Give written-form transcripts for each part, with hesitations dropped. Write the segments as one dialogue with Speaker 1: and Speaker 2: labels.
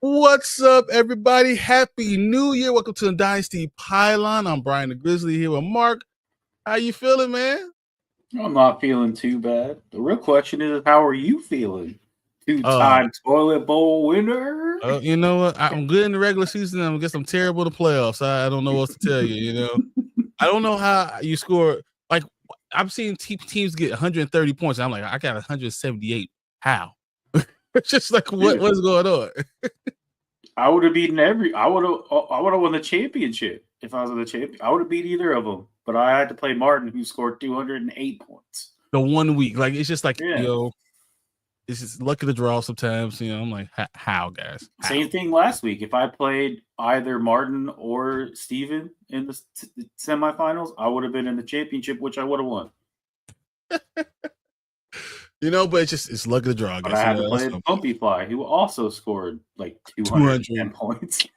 Speaker 1: What's up, everybody? Happy New Year. Welcome to the Dynasty Pylon. I'm Brian the Grizzly here with Mark. How you feeling, man?
Speaker 2: I'm not feeling too bad. The real question is, how are you feeling? Two-time toilet bowl winner?
Speaker 1: You know what? I'm good in the regular season. I guess I'm terrible in the playoffs. I don't know what to tell you, you know? I don't know how you score. Like, I've seen teams get 130 points. I'm like, I got 178. How? It's just like, what's going on?
Speaker 2: I would have beaten I would have won the championship if I was in the champion. I would have beat either of them, but I had to play Martin, who scored 208 points.
Speaker 1: The 1 week, like it's just like it's just luck of the draw sometimes. You know, I'm like, how, guys? How?
Speaker 2: Same thing last week. If I played either Martin or Steven in the semifinals, I would have been in the championship, which I would have won.
Speaker 1: You know, but it's luck of the draw.
Speaker 2: But I had to play Bumpy Fly, who also scored like 210 points.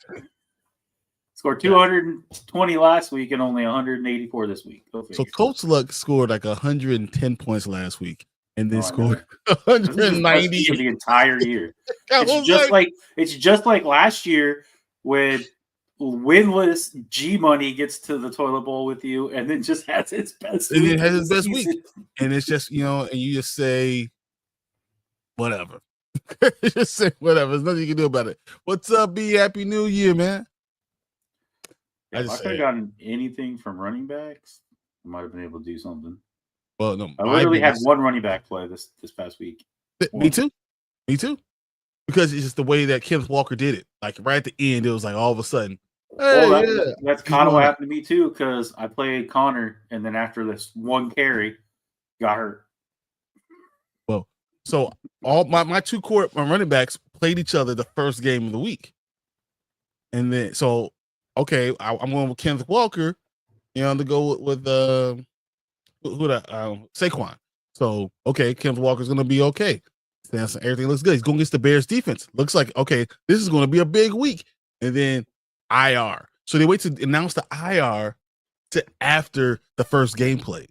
Speaker 2: Scored 220 last week and only 184 this week.
Speaker 1: So Coach Luck scored like 110 points last week and then scored 190
Speaker 2: for the entire year. It's just like last year when winless G Money gets to the toilet bowl with you and then just has its best week.
Speaker 1: And it has its best week. And it's just, you know, and you just say whatever. Just say whatever. There's nothing you can do about it. What's up, B? Happy New Year, man.
Speaker 2: Yeah, if I could have gotten anything from running backs, I might have been able to do something.
Speaker 1: Well, no,
Speaker 2: I literally had one running back play this past week.
Speaker 1: Me too. Because it's just the way that Kenneth Walker did it. Like right at the end, it was like all of a sudden. Hey,
Speaker 2: that's kind of what happened to me too. Because I played Connor, and then after this one carry, got hurt.
Speaker 1: Well, so all my running backs played each other the first game of the week, and then okay, I'm going with Kenneth Walker, you know, to go with Saquon. So okay, Kenneth Walker's going to be okay. Everything looks good. He's going against the Bears defense. Looks like, okay, this is going to be a big week. And then IR. So they wait to announce the IR to after the first game play.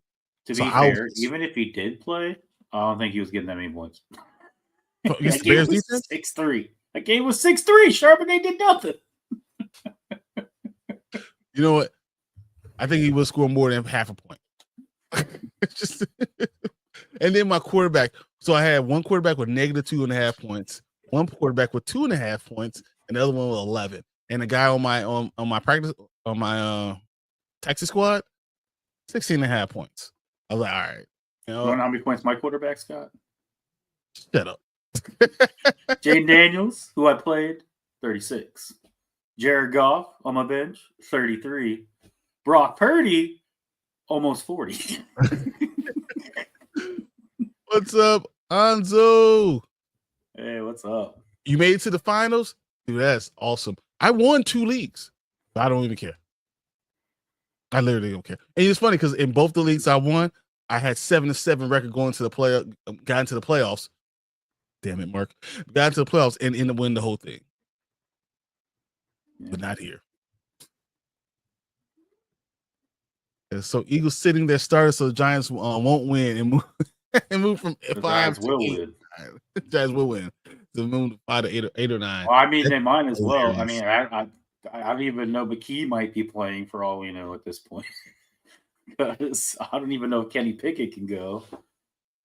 Speaker 2: To be fair, even if he did play, I don't think he was getting that many points.
Speaker 1: Against the Bears defense?
Speaker 2: 6-3. That game was 6-3. Charbonnet did nothing.
Speaker 1: You know what? I think he will score more than half a point. Just, and then my quarterback. So I had one quarterback with -2.5 points, one quarterback with 2.5 points, and the other one with 11. And the guy on my practice on my Texas squad, 16.5 points. I was like, all right.
Speaker 2: You know how many points my quarterback's got?
Speaker 1: Shut up.
Speaker 2: Jaden Daniels, who I played, 36. Jared Goff on my bench, 33. Brock Purdy, almost 40.
Speaker 1: What's up, Anzo?
Speaker 2: Hey, what's up?
Speaker 1: You made it to the finals? Dude, that's awesome. I won 2 leagues. I don't even care. I literally don't care. And it's funny because in both the leagues I won, I had 7-7 record going to the got into the playoffs. Damn it, Mark. Got into the playoffs and ended up winning the whole thing. Yeah. But not here. And so Eagles sitting there started so the Giants won't win and move from 5 to 8. The Giants will win. To move to 5 to 8 or 9.
Speaker 2: Well, I mean, they might as well. I mean, I don't even know McKee might be playing for all we know at this point. Because I don't even know if Kenny Pickett can go.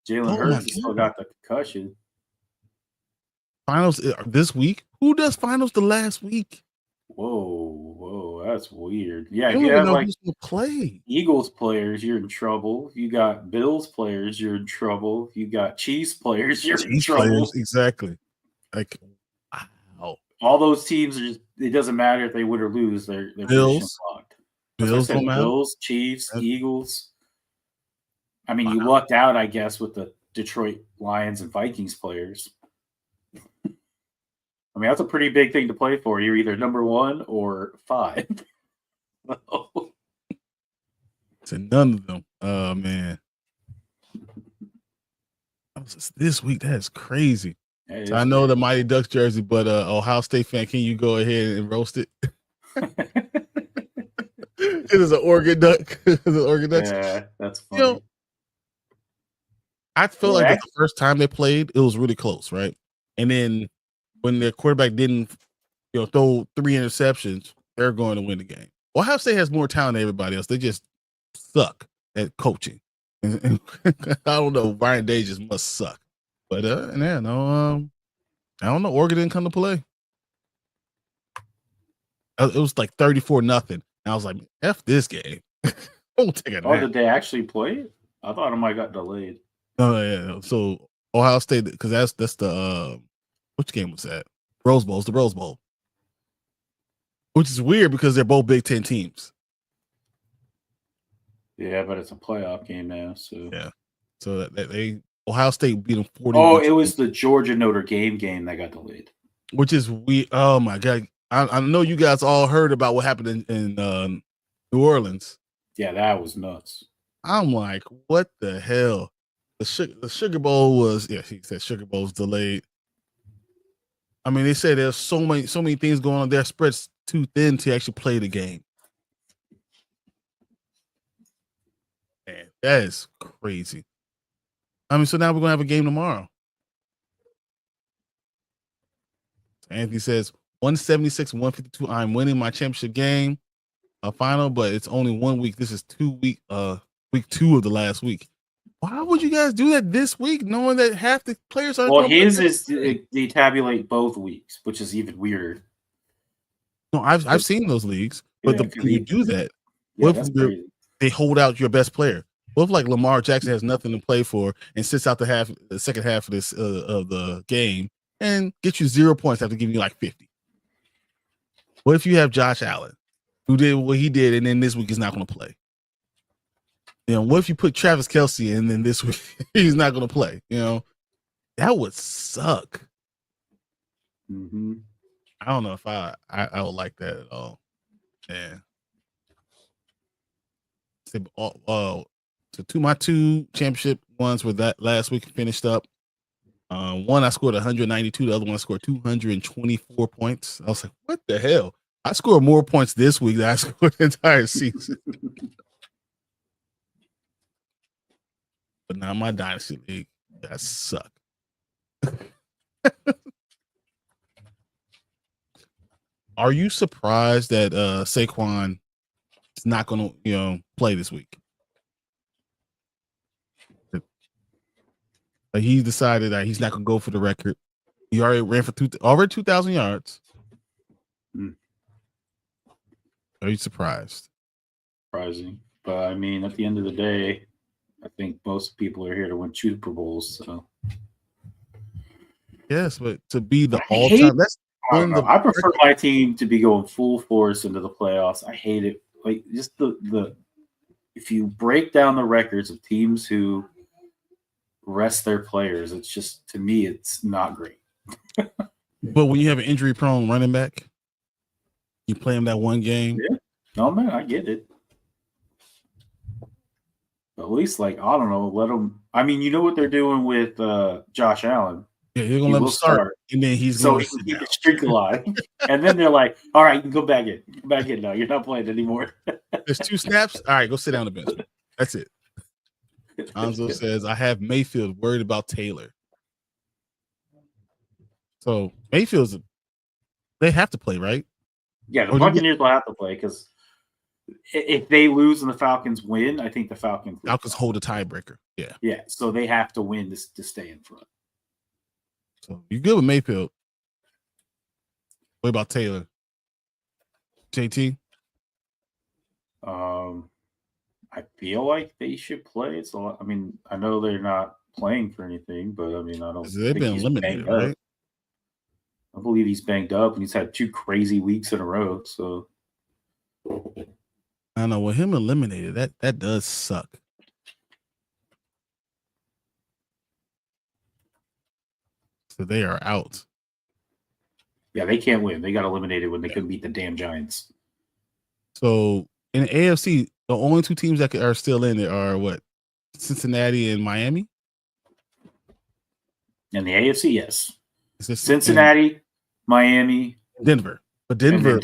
Speaker 2: Jalen Hurts still got the concussion.
Speaker 1: Finals this week? Who does finals the last week?
Speaker 2: Whoa, that's weird. Yeah,
Speaker 1: you
Speaker 2: have
Speaker 1: like play.
Speaker 2: Eagles players, you're in trouble. You got Bills players, you're in trouble. You got Chiefs players, you're in trouble. Players,
Speaker 1: exactly. Like, wow.
Speaker 2: All those teams are it doesn't matter if they win or lose, they're
Speaker 1: Bills
Speaker 2: locked.
Speaker 1: Bills,
Speaker 2: Bills, Chiefs, Eagles. I mean, you lucked out, I guess, with the Detroit Lions and Vikings players. I mean, that's a pretty big thing to play for. You're either number 1 or 5.
Speaker 1: To none of them. Oh, man. This week, that's crazy. So I know the Mighty Ducks jersey, but Ohio State fan, can you go ahead and roast it? It is an Oregon Duck.
Speaker 2: Yeah, that's funny.
Speaker 1: You know, I feel like the first time they played, it was really close, right? And then when their quarterback didn't, throw 3 interceptions, they're going to win the game. Ohio State has more talent than everybody else. They just suck at coaching. I don't know. Brian Day just must suck. But I don't know. Oregon didn't come to play. It was like 34-0. I was like, F this game. Don't take it.
Speaker 2: Did they actually play it? I thought it might got delayed.
Speaker 1: Oh yeah. So Ohio State, because that's the which game was that? Rose Bowl. It's the Rose Bowl. Which is weird because they're both Big Ten teams.
Speaker 2: Yeah, but it's a playoff game now, so
Speaker 1: yeah. So that they Ohio State beat them 40.
Speaker 2: Oh, it was the Georgia Notre Dame game that got delayed.
Speaker 1: Which is weird. Oh my God. I know you guys all heard about what happened in New Orleans.
Speaker 2: Yeah, that was nuts.
Speaker 1: I'm like, what the hell? The Sugar Bowl was, he said Sugar Bowl was delayed. I mean, they said there's so many things going on there, spread too thin to actually play the game. Man, that is crazy. I mean, so now we're gonna have a game tomorrow. Anthony says 176-152. I'm winning my championship game, final, but it's only 1 week. This is week 2 of the last week. Why would you guys do that this week, knowing that half the players are?
Speaker 2: Well, his is they tabulate both weeks, which is even weirder.
Speaker 1: No, I've seen those leagues, but you do that.
Speaker 2: Yeah,
Speaker 1: what if they hold out your best player? What if like Lamar Jackson has nothing to play for and sits out the second half of this of the game and gets you 0 points after giving you like 50? What if you have Josh Allen, who did what he did, and then this week he's not going to play? What if you put Travis Kelce and then this week he's not going to play? That would suck.
Speaker 2: Mm-hmm.
Speaker 1: I don't know if I would like that at all. Yeah. So my 2 championship ones were that last week finished up. One I scored 192. The other one I scored 224 points. I was like, what the hell? I scored more points this week than I scored the entire season. But now my Dynasty League, that suck. Are you surprised that Saquon is not going to, play this week. He decided that he's not going to go for the record. He already ran for over 2,000 yards. Are you surprised?
Speaker 2: Surprising. But, I mean, at the end of the day, I think most people are here to win Super Bowls. So.
Speaker 1: Yes, but to be the all-time,
Speaker 2: I prefer my team to be going full force into the playoffs. I hate it. Like, just the if you break down the records of teams who rest their players, it's just, to me, it's not great.
Speaker 1: But when you have an injury-prone running back, you play him that one game.
Speaker 2: Yeah. No, man, I get it. But at least, I don't know, let them. I mean, you know what they're doing with Josh Allen.
Speaker 1: Yeah, they're gonna let him start, and then he's
Speaker 2: so
Speaker 1: going
Speaker 2: he can keep the streak alive. And then they're like, "All right, you can go back in. Go back in now. You're not playing anymore."
Speaker 1: There's 2 snaps. All right, go sit down the bench. That's it. Hanzo says, "I have Mayfield worried about Taylor." So Mayfield's they have to play, right?
Speaker 2: Yeah, the Buccaneers will have to play because if they lose and the Falcons win, I think the Falcons
Speaker 1: hold a tiebreaker. Yeah.
Speaker 2: Yeah, so they have to win to stay in front.
Speaker 1: So you're good with Mayfield. What about Taylor? JT?
Speaker 2: I feel like they should play. It's a lot. I mean, I know they're not playing for anything, but I mean, I don't.
Speaker 1: They've been eliminated, right?
Speaker 2: I believe he's banged up, and he's had 2 crazy weeks in a row. So
Speaker 1: I know with him eliminated, that does suck. So they are out.
Speaker 2: Yeah, they can't win. They got eliminated when they couldn't beat the damn Giants.
Speaker 1: So in the AFC, the only 2 teams that are still in there are what? Cincinnati and Miami?
Speaker 2: In the AFC, yes. Cincinnati, Miami,
Speaker 1: Denver. But Denver,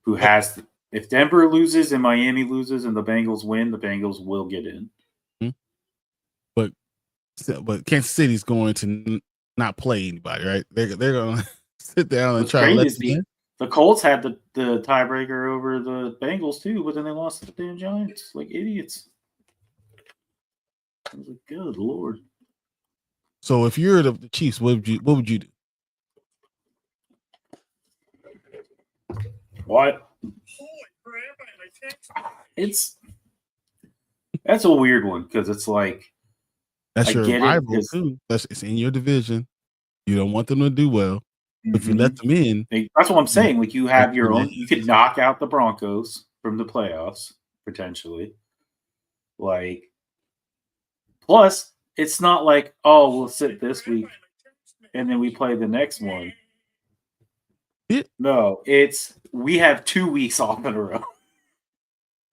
Speaker 2: who has if Denver loses and Miami loses and the Bengals win, the Bengals will get in.
Speaker 1: But Kansas City's going to not play anybody, right? They're going to sit down and try to let them in.
Speaker 2: The Colts had the tiebreaker over the Bengals too, but then they lost to the damn Giants like idiots. I was like, good Lord.
Speaker 1: So if you're the Chiefs, what would you do?
Speaker 2: What? That's a weird one because it's like
Speaker 1: that's your rival too. It's in your division. You don't want them to do well. Mm-hmm. If you let them in,
Speaker 2: that's what I'm saying. Like you have your own. You could knock out the Broncos from the playoffs potentially. Like, plus it's not like, oh, we'll sit this week and then we play the next one. No, we have 2 weeks off in a row,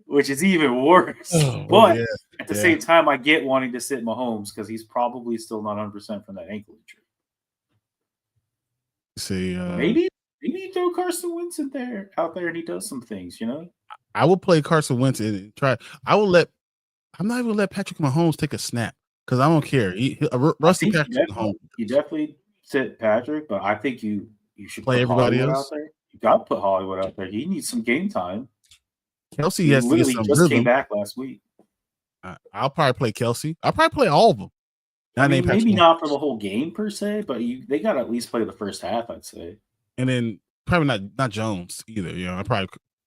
Speaker 2: which is even worse. But at the same time, I get wanting to sit Mahomes because he's probably still not 100% from that ankle injury.
Speaker 1: See,
Speaker 2: maybe throw Carson Wentz out there and he does some things,
Speaker 1: I will play Carson Wentz and try. I'm not even gonna let Patrick Mahomes take a snap because I don't care. Rusty Patrick Mahomes.
Speaker 2: You definitely sit Patrick, but I think you should
Speaker 1: play everybody else
Speaker 2: out there. You got to put Hollywood out there. He needs some game time.
Speaker 1: Kelsey has to get some
Speaker 2: just
Speaker 1: rhythm.
Speaker 2: Came back last week.
Speaker 1: I'll probably play Kelsey. I'll probably play all of them.
Speaker 2: Maybe not for the whole game per se, but they got to at least play the first half, I'd say.
Speaker 1: And then probably not Jones either.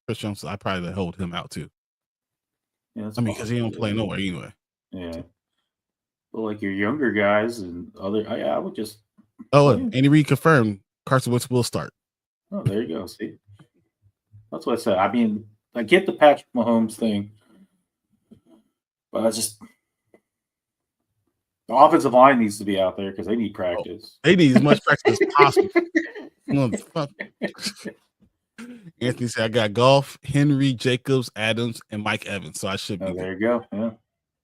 Speaker 1: Chris Jones. I probably hold him out too.
Speaker 2: Yeah,
Speaker 1: because he don't play nowhere anyway.
Speaker 2: Yeah, but like your younger guys and other, I would just.
Speaker 1: Andy Reid confirmed Carson Wentz will start.
Speaker 2: Oh, there you go. See, that's what I said. I mean, I get the Patrick Mahomes thing, but the offensive line needs to be out there because they need practice.
Speaker 1: They need as much practice as possible. Anthony said, I got Goff, Henry, Jacobs, Adams, and Mike Evans. So I should be good.
Speaker 2: There you go. Yeah.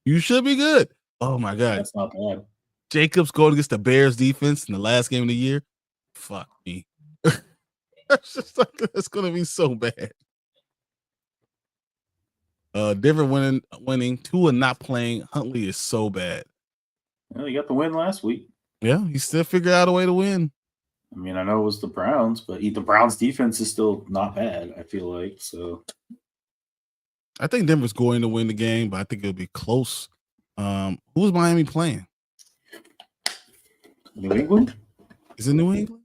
Speaker 1: You should be good. Oh, my God.
Speaker 2: That's not bad.
Speaker 1: Jacobs going against the Bears defense in the last game of the year. Fuck me. It's going to be so bad. Denver winning. Tua not playing. Huntley is so bad.
Speaker 2: Well, you got the win last week.
Speaker 1: Yeah, he still figured out a way to win.
Speaker 2: I mean, I know it was the Browns, but the Browns defense is still not bad, I feel like. So
Speaker 1: I think Denver's going to win the game, but I think it'll be close. Who's Miami playing?
Speaker 2: New England?
Speaker 1: Is it New England?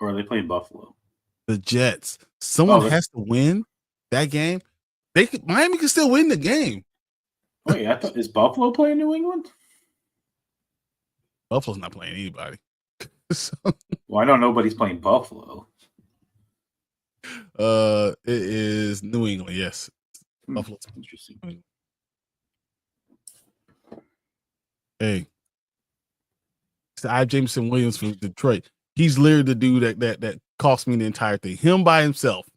Speaker 2: Or are they playing Buffalo?
Speaker 1: The Jets. Someone has to win that game. Miami can still win the game.
Speaker 2: Wait, is Buffalo playing New England?
Speaker 1: Buffalo's not playing anybody.
Speaker 2: Well, I know nobody's playing Buffalo.
Speaker 1: It is New England, yes.
Speaker 2: Buffalo's interesting.
Speaker 1: Hey, Jameson Williams from Detroit. He's literally the dude that cost me the entire thing. Him by himself.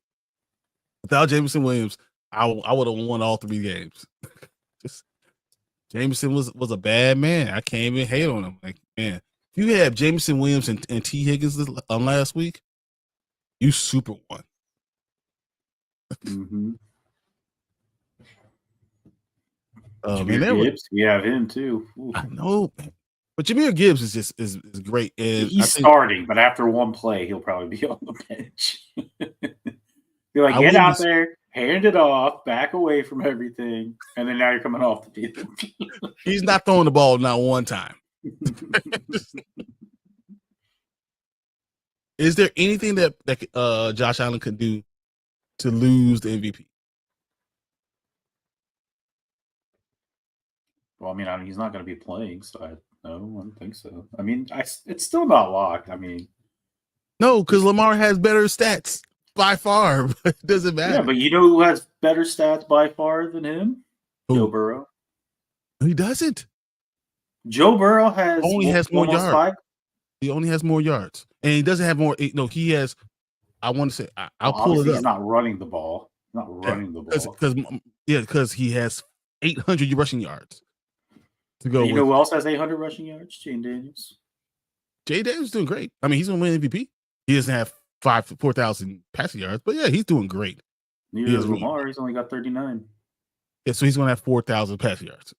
Speaker 1: Without Jameson Williams, I would have won all 3 games. Jameson was a bad man. I can't even hate on him. Like, man, if you had Jameson Williams and T. Higgins last week, you super won.
Speaker 2: Mm-hmm.
Speaker 1: Jameer
Speaker 2: Gibbs, we have him too. Ooh.
Speaker 1: I know, but Jameer Gibbs is great. And
Speaker 2: he's starting, but after one play, he'll probably be on the bench. You're like, get out there, hand it off, back away from everything, and then now you're coming off the field.
Speaker 1: He's not throwing the ball not one time. Is there anything that Josh Allen could do to lose the MVP?
Speaker 2: Well, I mean, he's not going to be playing, so I don't think so. I mean, it's still not locked. I mean,
Speaker 1: no, because Lamar has better stats by far, but it doesn't matter.
Speaker 2: Yeah, but you know who has better stats by far than him? Who? Joe Burrow.
Speaker 1: He doesn't.
Speaker 2: Joe Burrow has
Speaker 1: more yards.
Speaker 2: 5.
Speaker 1: He only has more yards, and he doesn't have more. No, he has. I want to say I'll pull it up.
Speaker 2: He's not running the ball.
Speaker 1: Because he has 800 rushing yards to go.
Speaker 2: You know who else has 800 rushing yards? Jane Daniels.
Speaker 1: Jay Daniels is doing great. I mean, he's going to win MVP. He doesn't have 4,000 passing yards, but yeah, he's doing great.
Speaker 2: Neither is Lamar. He's only got 39.
Speaker 1: Yeah, so he's going to have 4,000 passing yards.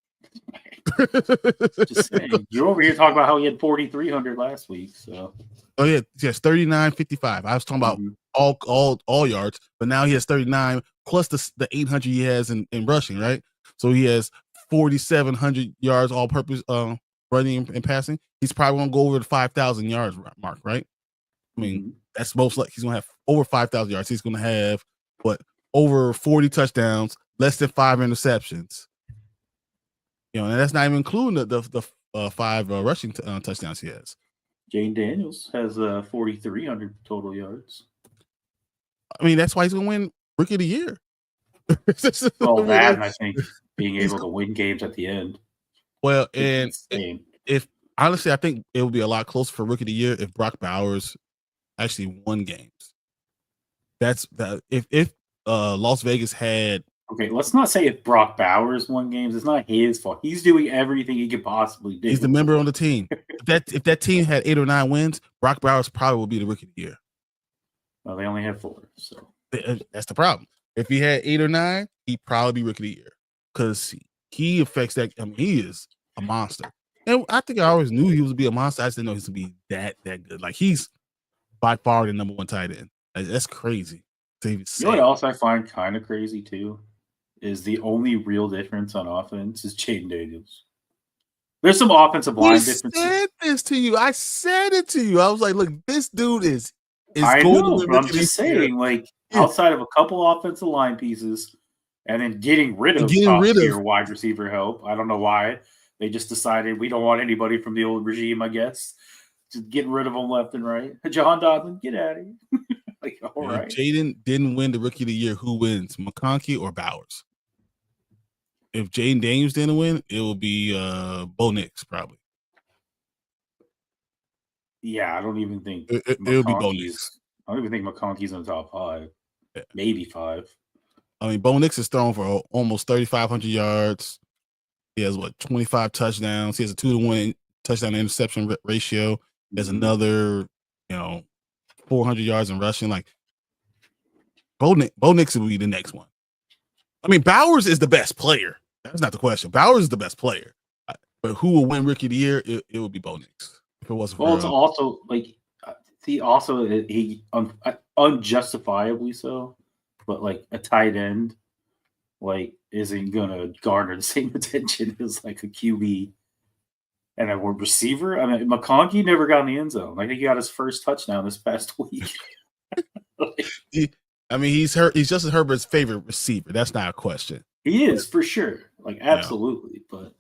Speaker 2: Just saying. You're over here talking about how he had 4,300 last week. So.
Speaker 1: Oh yeah, yes, 39, 55. I was talking about all yards, but now he has 39 plus the 800 he has in rushing, right? So he has 4,700 yards all purpose running and passing. He's probably going to go over the 5,000 yards mark, right? I mean, that's most likely he's going to have over 5,000 yards. He's going to have over 40 touchdowns, less than 5 interceptions. You know, and that's not even including the 5 rushing touchdowns he has.
Speaker 2: Jane Daniels has 4,300 total yards.
Speaker 1: I mean, that's why he's going to win Rookie of the Year.
Speaker 2: Well, that and I think being able to win games at the end.
Speaker 1: Well, and if honestly, I think it would be a lot closer for Rookie of the Year if Brock Bowers actually won games. That's that. If Las Vegas had.
Speaker 2: Okay, let's not say if Brock Bowers won games. It's not his fault. He's doing everything he could possibly do.
Speaker 1: He's the member on the team. If that team had 8 or 9 wins, Brock Bowers probably would be the Rookie of the Year.
Speaker 2: Well, they only have 4, so
Speaker 1: that's the problem. If he had 8 or 9, he'd probably be Rookie of the Year because he affects that. I mean, he is a monster, and I think I always knew he was to be a monster. I just didn't know he was to be that good. Like he's by far the number 1 tight end. That's crazy. To even say.
Speaker 2: You know what else I find kind of crazy too? Is the only real difference on offense is Jaden Daniels. There's some offensive line differences. I said
Speaker 1: this to you. I said it to you. I was like, look, this dude is
Speaker 2: I know, but I'm just saying, like, outside of a couple offensive line pieces and then getting rid of top-tier wide receiver help, I don't know why. They just decided we don't want anybody from the old regime, I guess. Just getting rid of them left and right. John Dodson, get out of here. Like, all right.
Speaker 1: Jaden didn't win the Rookie of the Year. Who wins, McConkey or Bowers? If Jaden Daniels didn't win, it would be Bo Nix probably.
Speaker 2: Yeah, I don't even think
Speaker 1: it would be Bo Nix.
Speaker 2: I don't even think McConkey's in the top 5. Yeah. Maybe 5.
Speaker 1: I mean, Bo Nix is thrown for almost 3,500 yards. He has 25 touchdowns. He has a 2-to-1 touchdown to interception ratio. There's another, 400 yards in rushing. Like Bo Nix will be the next one. I mean, Bowers is the best player. That's not the question. Bowers is the best player. But who will win Rookie of the Year? It would be Bo Nix. If it wasn't
Speaker 2: it's also like he unjustifiably so, but like a tight end like isn't gonna garner the same attention as like a QB and a receiver. I mean, McConkey never got in the end zone. I think he got his first touchdown this past week.
Speaker 1: He's Justin Herbert's favorite receiver. That's not a question.
Speaker 2: He is for sure, like absolutely. Yeah. But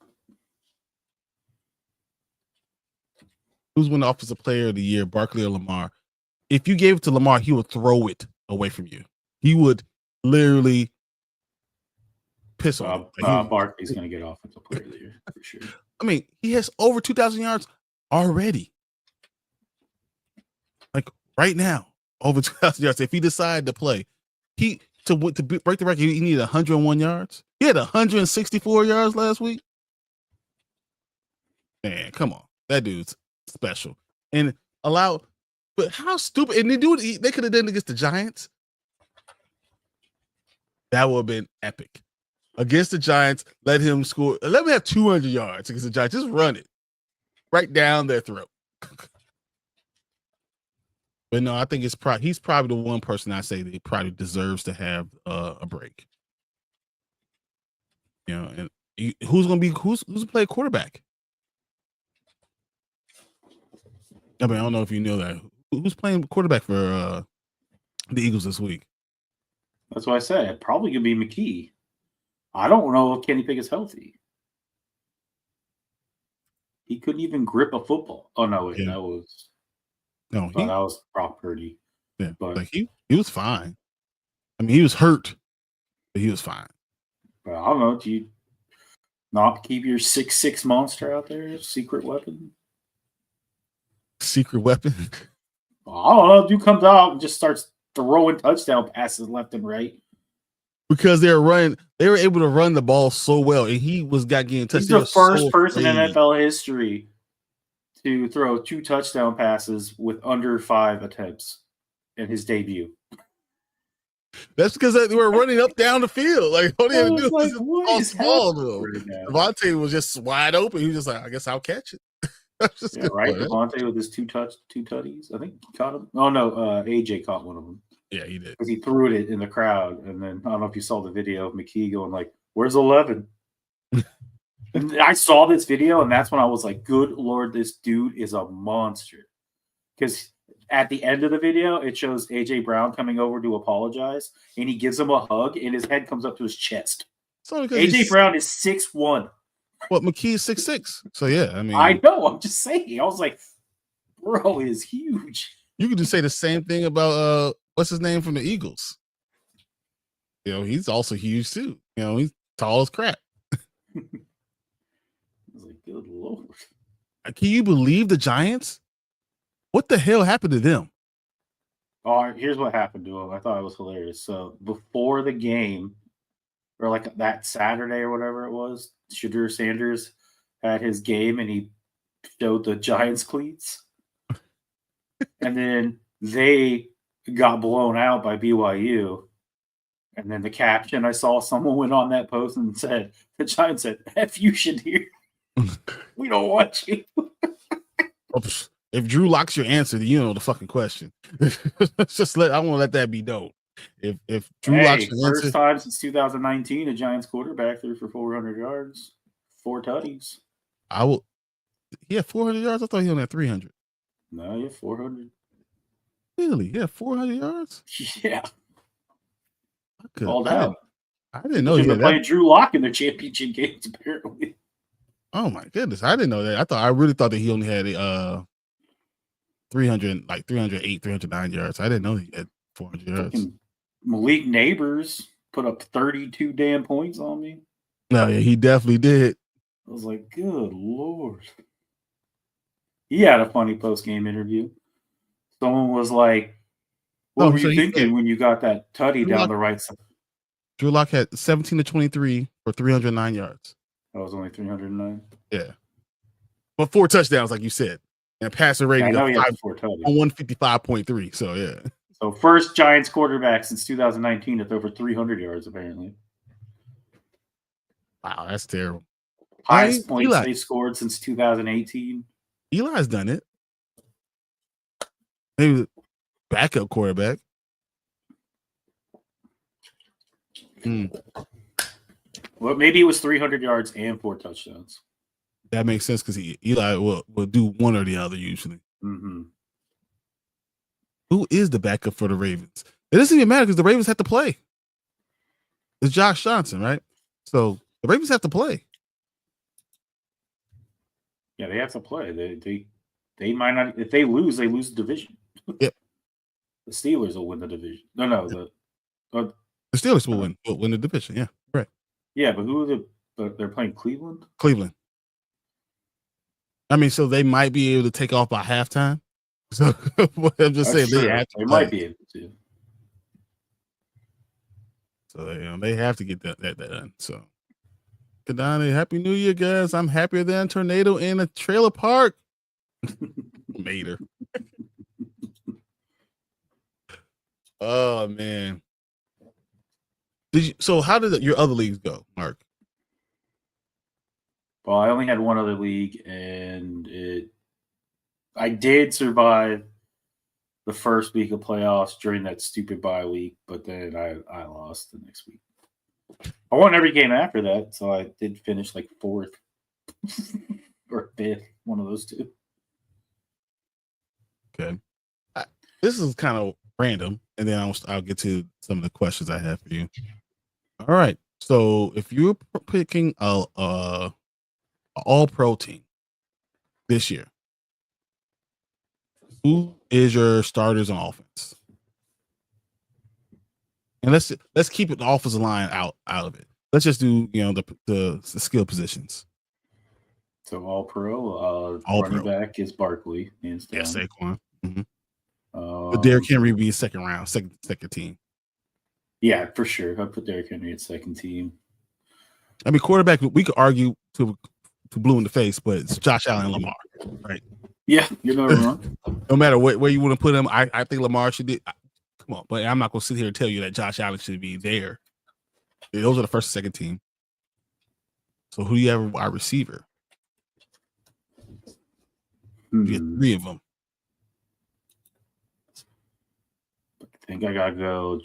Speaker 1: who's winning Offensive Player of the Year, Barkley or Lamar? If you gave it to Lamar, he would throw it away from you. He would literally piss on it.
Speaker 2: Barkley's going to get Offensive Player of the Year for sure.
Speaker 1: I mean, he has over 2,000 yards already. Like right now, over 2,000 yards. If he decided to play, to break the record, he needed 101 yards. He had 164 yards last week. Man, come on, that dude's special. And but how stupid? And they could have done it against the Giants. That would have been epic. Against the Giants, let him score. Let him have 200 yards against the Giants. Just run it right down their throat. But no, I think he's probably the one person I say that he probably deserves to have a break. And who's to play quarterback? I mean, I don't know if you know that. Who's playing quarterback for the Eagles this week?
Speaker 2: That's what I said. It probably could be McKee. I don't know if Kenny Pickett's healthy. He couldn't even grip a football. Oh no, wait, that was that was Brock Purdy.
Speaker 1: Yeah, but like he was fine. I mean, he was hurt, but he was fine.
Speaker 2: But I don't know. Do you not keep your 6'6" monster out there? Secret weapon?
Speaker 1: Secret weapon?
Speaker 2: I don't know. Dude comes out and just starts throwing touchdown passes left and right.
Speaker 1: Because they were able to run the ball so well, and he got getting touchdowns.
Speaker 2: He's the first person in NFL history to throw 2 touchdown passes with under 5 attempts in his debut.
Speaker 1: That's because they were running up down the field. Like all they had to do was just ball to him. Devontae was just wide open. He was just like, I guess I'll catch it.
Speaker 2: Right. Devontae with his two tutties. I think he caught him. Oh no, AJ caught one of them.
Speaker 1: Yeah, he did.
Speaker 2: Because he threw it in the crowd, and then I don't know if you saw the video of McKee going like, "Where's 11?" And I saw this video, and that's when I was like, "Good Lord, this dude is a monster." Because at the end of the video, it shows AJ Brown coming over to apologize, and he gives him a hug, and his head comes up to his chest. So AJ Brown is 6'1".
Speaker 1: Well, McKee is 6'6". So yeah, I mean,
Speaker 2: I know. I'm just saying. I was like, bro, is huge.
Speaker 1: You could just say the same thing about what's his name from the Eagles. He's also huge too. He's tall as crap.
Speaker 2: I was like, good Lord.
Speaker 1: Can you believe the Giants? What the hell happened to them?
Speaker 2: Oh, here's what happened to them. I thought it was hilarious. So before the game, or like that Saturday or whatever it was, Shadur Sanders had his game and he showed the Giants cleats. And then they got blown out by BYU. And then the caption, I saw someone went on that post and said, the Giants said, F you, Shadur. We don't want you.
Speaker 1: If Drew Lock's your answer, then you know the fucking question. I want to let that be known. If Drew Lock's your
Speaker 2: first
Speaker 1: answer,
Speaker 2: time since 2019, a Giants quarterback threw for 400 yards, 4 tutties.
Speaker 1: I will. He had 400 yards. I thought he only had 300.
Speaker 2: No, he had 400.
Speaker 1: Really? Yeah, 400 yards.
Speaker 2: Yeah.
Speaker 1: I didn't know he had
Speaker 2: playing Drew Lock in their championship games. Apparently.
Speaker 1: Oh my goodness, I didn't know that. I really thought that he only had 308, 309 yards. I didn't know he had 400 yards.
Speaker 2: Malik Neighbors put up 32 damn points on me.
Speaker 1: No, yeah, he definitely did.
Speaker 2: I was like, good Lord. He had a funny post-game interview. Someone was like, what were you thinking when you got that tutty down the right side?
Speaker 1: Drew Lock had 17 to 23 for 309 yards.
Speaker 2: That was only 309?
Speaker 1: Yeah. But 4 touchdowns, like you said. And passer rating of 155.3. So, yeah.
Speaker 2: So, first Giants quarterback since 2019 with over 300 yards, apparently.
Speaker 1: Wow, that's terrible.
Speaker 2: Highest points they scored since 2018.
Speaker 1: Eli's done it. Maybe backup quarterback.
Speaker 2: Well, maybe it was 300 yards and 4 touchdowns.
Speaker 1: That makes sense because Eli will do one or the other usually.
Speaker 2: Mm-hmm.
Speaker 1: Who is the backup for the Ravens? It doesn't even matter because the Ravens have to play. It's Josh Johnson, right? So the Ravens have to play.
Speaker 2: Yeah, they have to play. They might not. If they lose the division.
Speaker 1: Yep.
Speaker 2: The Steelers will win the division. No,
Speaker 1: the Steelers will win the division. Yeah, right.
Speaker 2: Yeah, but who are they're playing Cleveland?
Speaker 1: Cleveland. I mean, so they might be able to take off by halftime. So I'm just saying
Speaker 2: they might be able to.
Speaker 1: So they have to get that done. So Kadani, Happy New Year, guys. I'm happier than a tornado in a trailer park. Mater. Oh man. So how did your other leagues go, Mark?
Speaker 2: Well, I only had one other league, and I did survive the first week of playoffs during that stupid bye week, but then I lost the next week. I won every game after that, so I did finish like 4th or 5th, one of those two.
Speaker 1: Okay. This is kind of random, and then I'll get to some of the questions I have for you. All right. So if you're picking a all-pro team this year, who is your starters on offense? And let's keep the offensive line out of it. Let's just do the skill positions.
Speaker 2: So all running back is Barkley.
Speaker 1: Yeah, Saquon. Mm-hmm. But Derrick Henry be second round, second team.
Speaker 2: Yeah, for sure. I'd put Derrick Henry at second team.
Speaker 1: I mean, quarterback, we could argue to blue in the face, but it's Josh Allen and Lamar, right?
Speaker 2: Yeah, you're not wrong.
Speaker 1: No matter where you want to put him, I think Lamar should be. Come on, but I'm not going to sit here and tell you that Josh Allen should be there. Those are the first and second team. So who do you have a wide receiver? You get 3 of them.
Speaker 2: I think I gotta go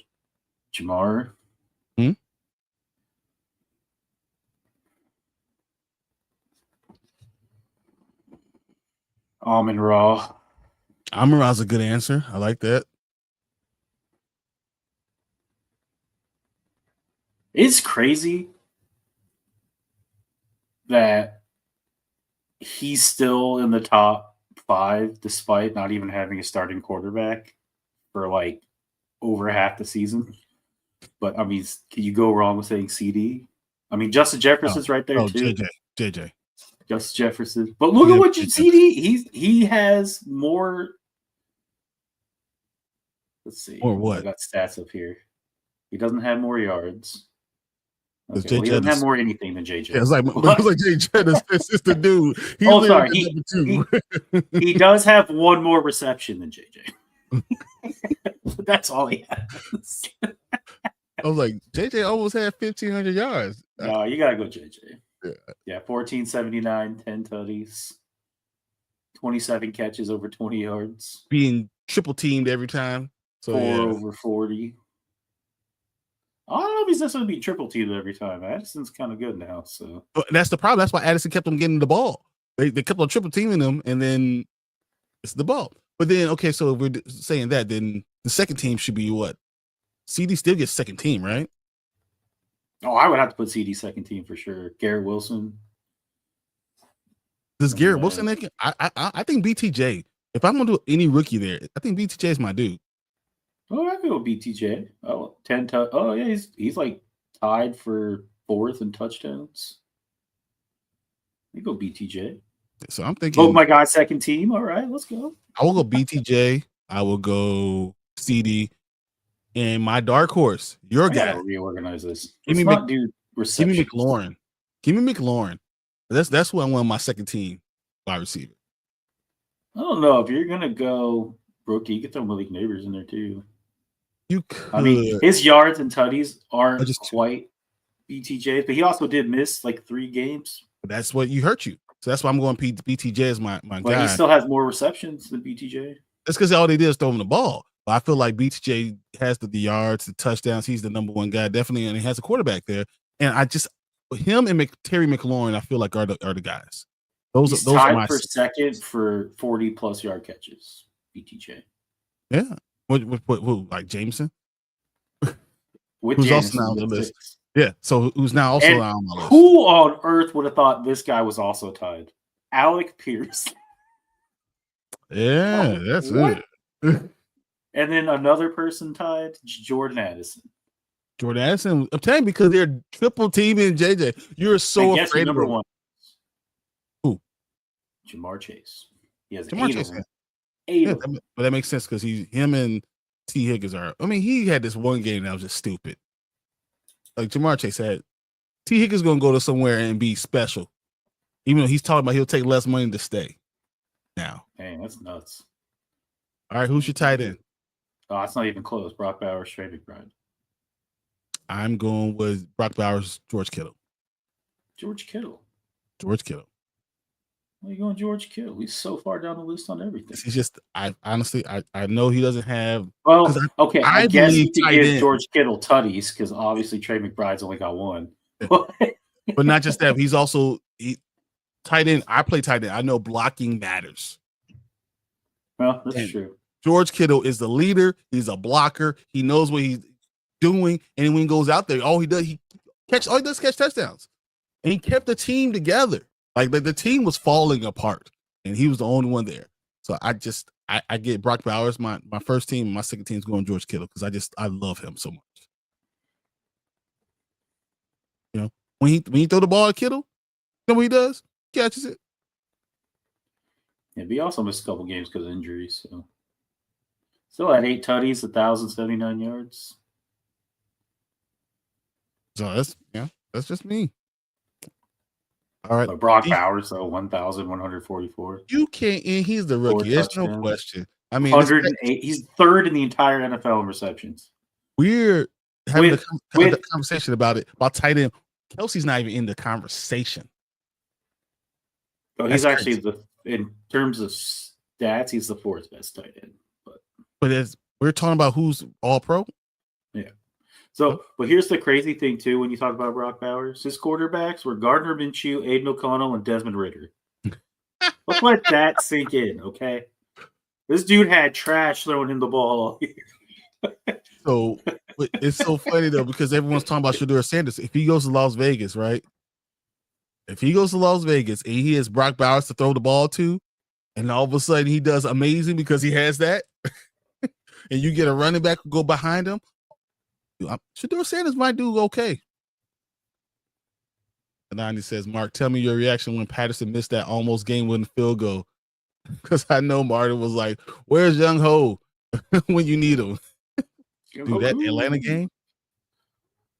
Speaker 2: Jamar. Amon-Ra.
Speaker 1: Amon-Ra's a good answer. I like that.
Speaker 2: It's crazy that he's still in the top 5 despite not even having a starting quarterback for like over half the season. But I mean, can you go wrong with saying CD? I mean, Justin Jefferson's right there too.
Speaker 1: JJ.
Speaker 2: Justin Jefferson. But look at what you CD. He has more. Let's see.
Speaker 1: Or what?
Speaker 2: I got stats up here. He doesn't have more yards.
Speaker 1: Okay,
Speaker 2: he doesn't have more anything than JJ.
Speaker 1: Yeah, it's like JJ. That's just the dude.
Speaker 2: He does have one more reception than JJ. That's all he has.
Speaker 1: I was like, JJ almost had 1,500 yards.
Speaker 2: No, you gotta go JJ.
Speaker 1: Yeah,
Speaker 2: 1479, 10 tutties, 27 catches over 20 yards,
Speaker 1: being triple teamed every time. So
Speaker 2: 4 over 40. I don't know if he's necessarily being triple teamed every time. Addison's kind of good now, so
Speaker 1: but that's the problem. That's why Addison kept on getting the ball. They kept on triple teaming him, and then it's the ball. But then, okay, so if we're saying that, then the second team should be what? CD still gets second team, right?
Speaker 2: Oh, I would have to put CD second team for sure. Garrett Wilson.
Speaker 1: Does Garrett Wilson? I think BTJ. If I'm gonna do any rookie there, I think BTJ is my dude.
Speaker 2: Oh, I go BTJ. Oh, 10 Oh, yeah, he's like tied for 4th in touchdowns. I go BTJ.
Speaker 1: So I'm thinking.
Speaker 2: Oh my God, second team. All right, let's go.
Speaker 1: I will go BTJ. I will go CD. And my dark horse, your guy.
Speaker 2: Gotta reorganize this.
Speaker 1: Give me
Speaker 2: McLaurin.
Speaker 1: Give me McLaurin. That's what I want my second team wide receiver.
Speaker 2: I don't know if you're gonna go rookie. You could throw Malik Neighbors in there too.
Speaker 1: You could.
Speaker 2: I mean, his yards and tutties aren't quite BTJ, but he also did miss like 3 games.
Speaker 1: That's what hurt you. So that's why I'm going BTJ as my guy.
Speaker 2: He still has more receptions than BTJ.
Speaker 1: That's because all they did is throw him the ball. But I feel like BTJ has the yards, the touchdowns. He's the number 1 guy, definitely, and he has a quarterback there. And him and Terry McLaurin, I feel like are the guys.
Speaker 2: He's
Speaker 1: those
Speaker 2: tied
Speaker 1: are my
Speaker 2: for second for 40+ yard catches. BTJ.
Speaker 1: Yeah. What like Jameson?
Speaker 2: With
Speaker 1: who's
Speaker 2: Jameson,
Speaker 1: also now on the list. Yeah. So who's now also on my list.
Speaker 2: Who on earth would have thought this guy was also tied? Alec Pierce.
Speaker 1: Yeah, that's it.
Speaker 2: And then another person tied, Jordan Addison.
Speaker 1: Jordan Addison, I'm telling you, because they're triple teaming JJ. You're so afraid of
Speaker 2: number one.
Speaker 1: Who?
Speaker 2: Jamar Chase. He has
Speaker 1: Jamar
Speaker 2: 8
Speaker 1: Chase,
Speaker 2: of them.
Speaker 1: Yeah, but that makes sense because him and T. Higgins are. I mean, he had this one game that was just stupid. Like Jamar Chase said, T. Higgins gonna go to somewhere and be special, even though he's talking about he'll take less money to stay. Now,
Speaker 2: dang, that's nuts.
Speaker 1: All right, who's your tight end?
Speaker 2: Oh, it's not even close. Brock Bowers, Trey McBride.
Speaker 1: I'm going with Brock Bowers, George Kittle.
Speaker 2: George Kittle.
Speaker 1: George Kittle.
Speaker 2: Why are you going George Kittle? He's so far down the list on everything.
Speaker 1: He's just, I honestly know he doesn't have.
Speaker 2: Well, okay, I guess you could give
Speaker 1: end.
Speaker 2: George Kittle tutties because obviously Trey McBride's only got one.
Speaker 1: But not just that, he's also tight end. I play tight end. I know blocking matters.
Speaker 2: Well, that's true.
Speaker 1: George Kittle is the leader. He's a blocker. He knows what he's doing, and when he goes out there, all he does is catch touchdowns, and he kept the team together. Like the team was falling apart, and he was the only one there. So I get Brock Bowers. My first team, my second team is going George Kittle because I love him so much. You know, when he throw the ball at Kittle, you know what he does? Catches it.
Speaker 2: Yeah, but he also missed a couple games because of injuries. So still had 8 tutties, 1,079 yards.
Speaker 1: So that's just me. All right,
Speaker 2: but Brock Bowers, though, 1,144.
Speaker 1: You can't, and he's the rookie. There's no question. I mean,
Speaker 2: 108. He's third in the entire NFL in receptions.
Speaker 1: We're having a conversation about tight end. Kelsey's not even in the conversation.
Speaker 2: So he's actually in terms of stats, he's the 4th best tight end.
Speaker 1: But as we're talking about who's all pro.
Speaker 2: Yeah. So, but here's the crazy thing too. When you talk about Brock Bowers, his quarterbacks were Gardner Minshew, Aiden O'Connell, and Desmond Ridder. Let's let that sink in, okay? This dude had trash throwing him the ball all year.
Speaker 1: So it's so funny though because everyone's talking about Shedeur Sanders. If he goes to Las Vegas, right? If he goes to Las Vegas and he has Brock Bowers to throw the ball to, and all of a sudden he does amazing because he has that, and you get a running back who go behind him, Shedeur Sanders might do okay. And he says, Mark, tell me your reaction when Patterson missed that almost game-winning field goal. Because I know Martin was like, where's Young Ho when you need him? Dude, that Atlanta game?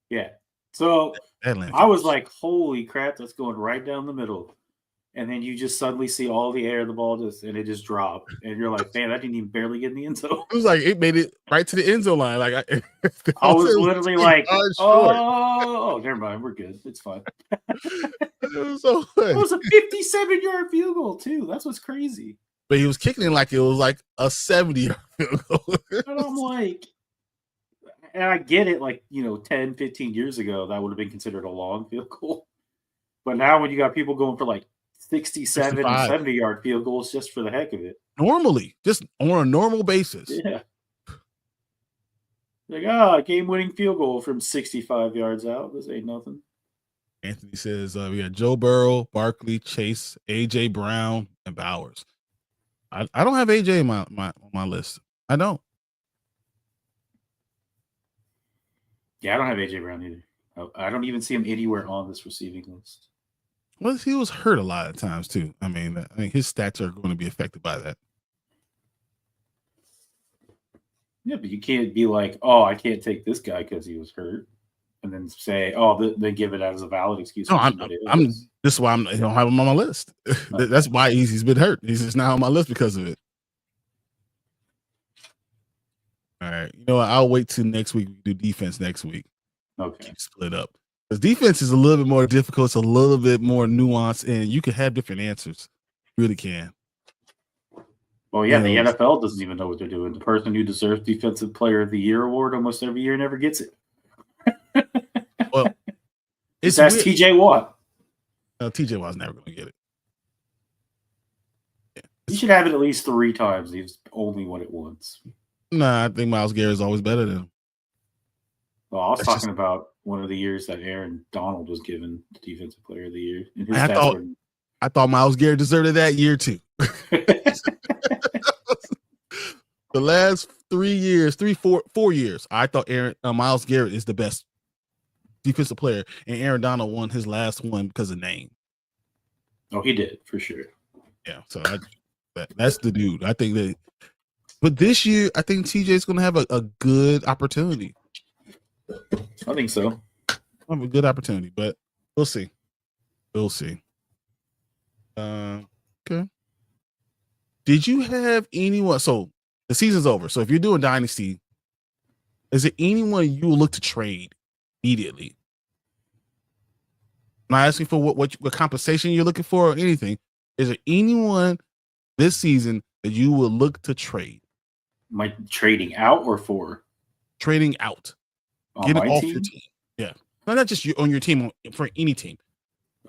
Speaker 2: Yeah. So
Speaker 1: Atlanta.
Speaker 2: I was like, holy crap, that's going right down the middle. And then you just suddenly see all the air of the ball and it just dropped. And you're like, man, I didn't even barely get in the end zone.
Speaker 1: It was like, it made it right to the end zone line. Like
Speaker 2: I was literally like, oh, never mind. We're good. It's fine.
Speaker 1: It was so funny.
Speaker 2: It was a 57-yard field goal, too. That's what's crazy.
Speaker 1: But he was kicking it like it was like a 70-yard field goal.
Speaker 2: And I'm like, and I get it, like, 10, 15 years ago, that would have been considered a long field goal. But now when you got people going for like 67 and 70-yard field goals just for the heck of it.
Speaker 1: Normally, just on a normal basis.
Speaker 2: Yeah. Like, game-winning field goal from 65 yards out. This ain't nothing.
Speaker 1: Anthony says, we got Joe Burrow, Barkley, Chase, A.J. Brown, and Bowers. I don't have A.J. on my list. I don't.
Speaker 2: Yeah, I don't have A.J. Brown either. I don't even see him anywhere on this receiving list.
Speaker 1: Well, he was hurt a lot of times, too. I mean, his stats are going to be affected by that.
Speaker 2: Yeah, but you can't be like, oh, I can't take this guy because he was hurt. And then say, oh, they give it as a valid excuse.
Speaker 1: No, this is why I don't have him on my list. That's why he's been hurt. He's just not on my list because of it. All right. You know what? I'll wait till next week. We do defense next week.
Speaker 2: Okay.
Speaker 1: Split up. Because defense is a little bit more difficult. It's a little bit more nuanced, and you can have different answers. You really can.
Speaker 2: Well, yeah, the NFL doesn't even know what they're doing. The person who deserves Defensive Player of the Year award almost every year never gets it.
Speaker 1: Well,
Speaker 2: It's that's TJ Watt.
Speaker 1: No, TJ Watt's never going to get it.
Speaker 2: Yeah. He should have it at least 3 times. He's only won it once.
Speaker 1: Nah, I think Myles Garrett is always better than him.
Speaker 2: Well, I was talking about one of the years that Aaron Donald was given the Defensive Player of the Year. And
Speaker 1: I thought Myles Garrett deserved it that year too. The last 4 years, I thought Myles Garrett is the best defensive player, and Aaron Donald won his last one because of name.
Speaker 2: Oh, he did for sure.
Speaker 1: Yeah, so that's the dude. I think that, but this year, I think TJ is going to have a good opportunity.
Speaker 2: I think so.
Speaker 1: Have a good opportunity, but we'll see. We'll see. Okay. Did you have anyone? So the season's over. So if you're doing Dynasty, is there anyone you will look to trade immediately? I'm not asking for what compensation you're looking for or anything. Is there anyone this season that you will look to trade?
Speaker 2: Am I trading out or for?
Speaker 1: Trading out. Get it off your team. Yeah. Not just on your team, for any team.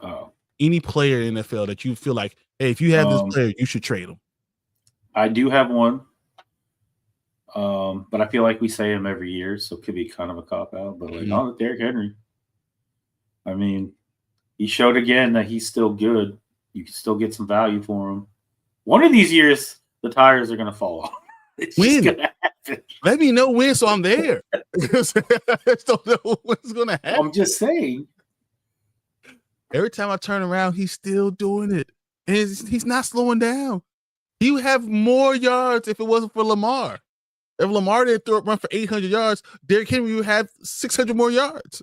Speaker 2: Oh.
Speaker 1: Any player in the NFL that you feel like, hey, if you have this player, you should trade him.
Speaker 2: I do have one. But I feel like we say him every year, so it could be kind of a cop-out. But like, Derrick Henry. I mean, he showed again that he's still good. You can still get some value for him. One of these years, the tires are going to fall off. It's just gonna happen.
Speaker 1: Let me know when, so I'm there. I just don't know what's going to happen.
Speaker 2: I'm just saying.
Speaker 1: Every time I turn around, he's still doing it. And he's not slowing down. He would have more yards if it wasn't for Lamar. If Lamar didn't run for 800 yards, Derrick Henry would have 600 more yards.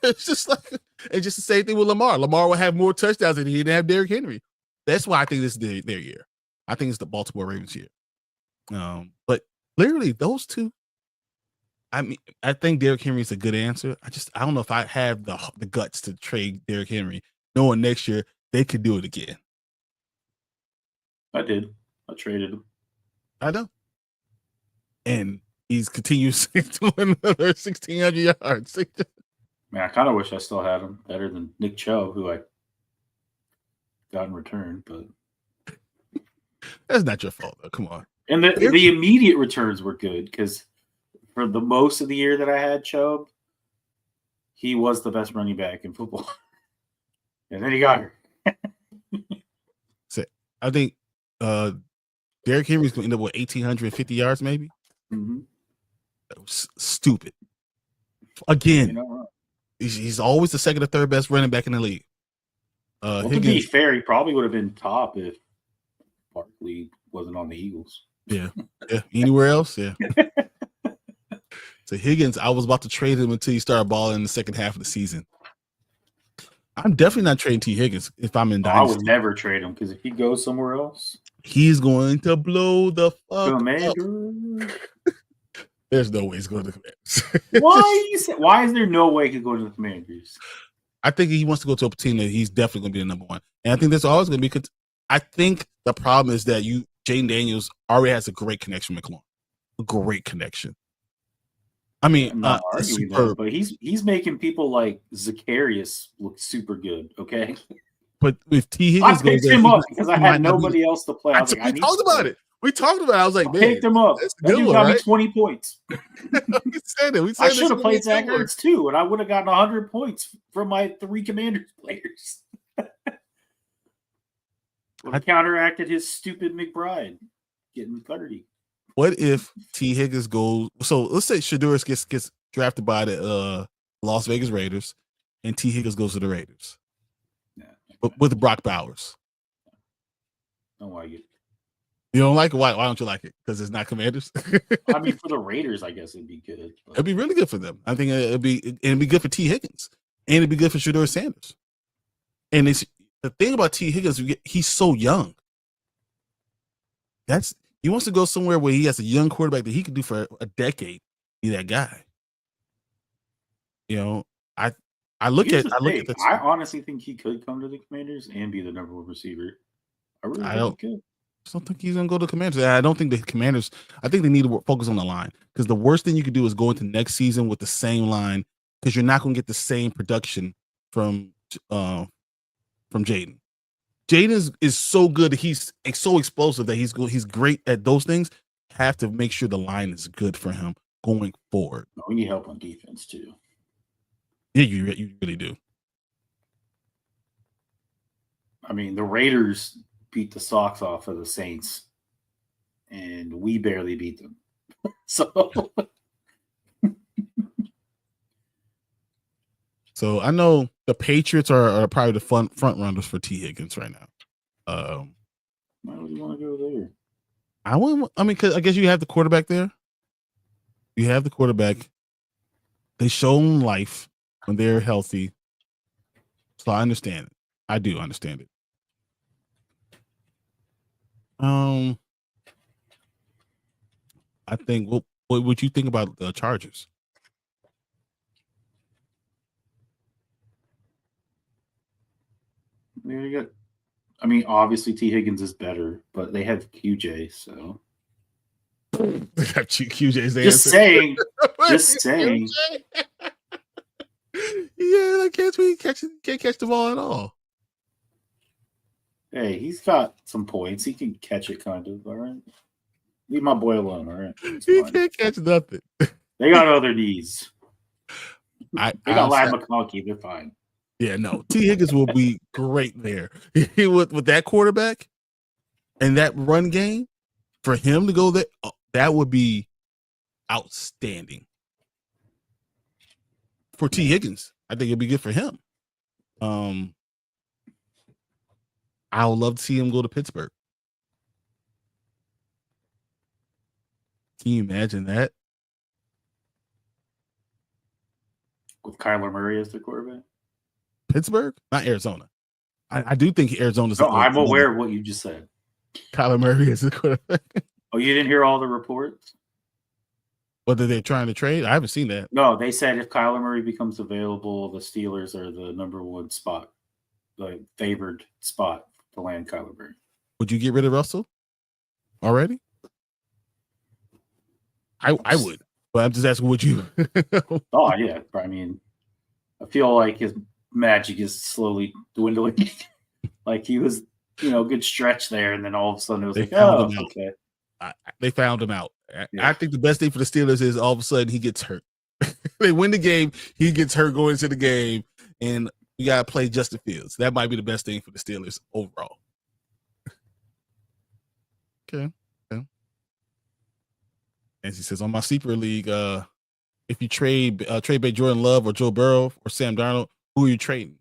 Speaker 1: It's just the same thing with Lamar. Lamar will have more touchdowns than he didn't have Derrick Henry. That's why I think this is their year. I think it's the Baltimore Ravens year. But clearly those two, I mean, I think Derrick Henry is a good answer. I don't know if I have the guts to trade Derrick Henry, knowing next year they could do it again.
Speaker 2: I did. I traded him.
Speaker 1: I know. And he's continues to win another 1,600 yards.
Speaker 2: Man, I kind of wish I still had him better than Nick Chubb, who I got in return, but
Speaker 1: that's not your fault, though. Come on.
Speaker 2: And the immediate returns were good because for the most of the year that I had Chubb, he was the best running back in football. And then he got her.
Speaker 1: So I think Derrick Henry's going to end up with 1,850 yards, maybe.
Speaker 2: Mm-hmm.
Speaker 1: That was stupid. Again, he's always the second or third best running back in the league.
Speaker 2: Well, to be fair, he probably would have been top if Barkley wasn't on the Eagles.
Speaker 1: Yeah. Anywhere else? Yeah. So Higgins, I was about to trade him until he started balling in the second half of the season. I'm definitely not trading T. Higgins if I'm in Dynasty.
Speaker 2: I would never trade him because if he goes somewhere else,
Speaker 1: he's going to blow the fuck up. There's no way he's going to the Commanders.
Speaker 2: Why is there no way he could go to the Commanders?
Speaker 1: I think he wants to go to a team that he's definitely going to be the number one. And I think that's always going to be because I think the problem is that Jaden Daniels already has a great connection with McLaurin. A great connection. I mean,
Speaker 2: I'm not arguing that, but he's making people like Zacharias look super good, okay?
Speaker 1: But if T. Higgins
Speaker 2: I picked him up because I had nobody else to play.
Speaker 1: We talked about it. We talked about it. I was like, man,
Speaker 2: picked him up. That dude got me 20 points.
Speaker 1: We said it.
Speaker 2: I should have played Zach Ertz too, and I would have gotten 100 points from my 3 Commanders players. I counteracted his stupid McBride getting 30.
Speaker 1: What if T. Higgins goes? So let's say Shadurus gets drafted by the Las Vegas Raiders, and T. Higgins goes to the Raiders, but with Brock Bowers.
Speaker 2: Don't like it.
Speaker 1: You don't like it? Why don't you like it? Because it's not Commanders.
Speaker 2: I mean, for the Raiders, I guess it'd be good. But...
Speaker 1: It'd be really good for them. I think it'd be good for T. Higgins, and it'd be good for Shadurus Sanders. And it's the thing about T. Higgins, he's so young. He wants to go somewhere where he has a young quarterback that he could do for a decade. Be that guy. You know, I
Speaker 2: honestly think he could come to the Commanders and be the number one receiver. I don't
Speaker 1: think he's gonna go to the Commanders. I don't think the Commanders. I think they need to focus on the line because the worst thing you could do is go into next season with the same line because you're not going to get the same production from Jaden. Jaden is so good. He's so explosive that he's great at those things. Have to make sure the line is good for him going forward.
Speaker 2: We need help on defense too.
Speaker 1: Yeah, you really do.
Speaker 2: I mean, the Raiders beat the socks off of the Saints, and we barely beat them. So
Speaker 1: I know the Patriots are probably the front runners for T. Higgins right now.
Speaker 2: Why would you want to go there?
Speaker 1: Because I guess you have the quarterback there. You have the quarterback. They show them life when they're healthy. So I understand it. I do understand it. I think what would you think about the Chargers?
Speaker 2: Obviously T. Higgins is better, but they have QJ, so
Speaker 1: they have QJ's the
Speaker 2: just
Speaker 1: answer.
Speaker 2: Just saying.
Speaker 1: Yeah, like can't catch the ball at all.
Speaker 2: Hey, he's got some points. He can catch it, kind of. All right, leave my boy alone. All right,
Speaker 1: he can't catch nothing.
Speaker 2: They got other knees.
Speaker 1: They
Speaker 2: got Lad McConkey. They're fine.
Speaker 1: Yeah, no. T. Higgins will be great there. with that quarterback and that run game, for him to go there, that would be outstanding. For T. Higgins, I think it'd be good for him. I would love to see him go to Pittsburgh. Can you imagine that?
Speaker 2: With Kyler Murray as the quarterback?
Speaker 1: Pittsburgh? Not Arizona. I do think Arizona's...
Speaker 2: No, I'm aware of what you just said.
Speaker 1: Kyler Murray is the quarterback.
Speaker 2: Oh, you didn't hear all the reports?
Speaker 1: Whether they're trying to trade? I haven't seen that.
Speaker 2: No, they said if Kyler Murray becomes available, the Steelers are the number one spot, the favored spot to land Kyler Murray.
Speaker 1: Would you get rid of Russell already? I would, but I'm just asking, would you?
Speaker 2: Oh, yeah. I feel like his magic is slowly dwindling. Like he was, a good stretch there, and then all of a sudden it was okay.
Speaker 1: They found him out. I think the best thing for the Steelers is all of a sudden he gets hurt. They win the game, he gets hurt going into the game, and you got to play Justin Fields. That might be the best thing for the Steelers overall. Okay. As he says, on my sleeper league, if you trade back Jordan Love or Joe Burrow or Sam Darnold, who are you trading?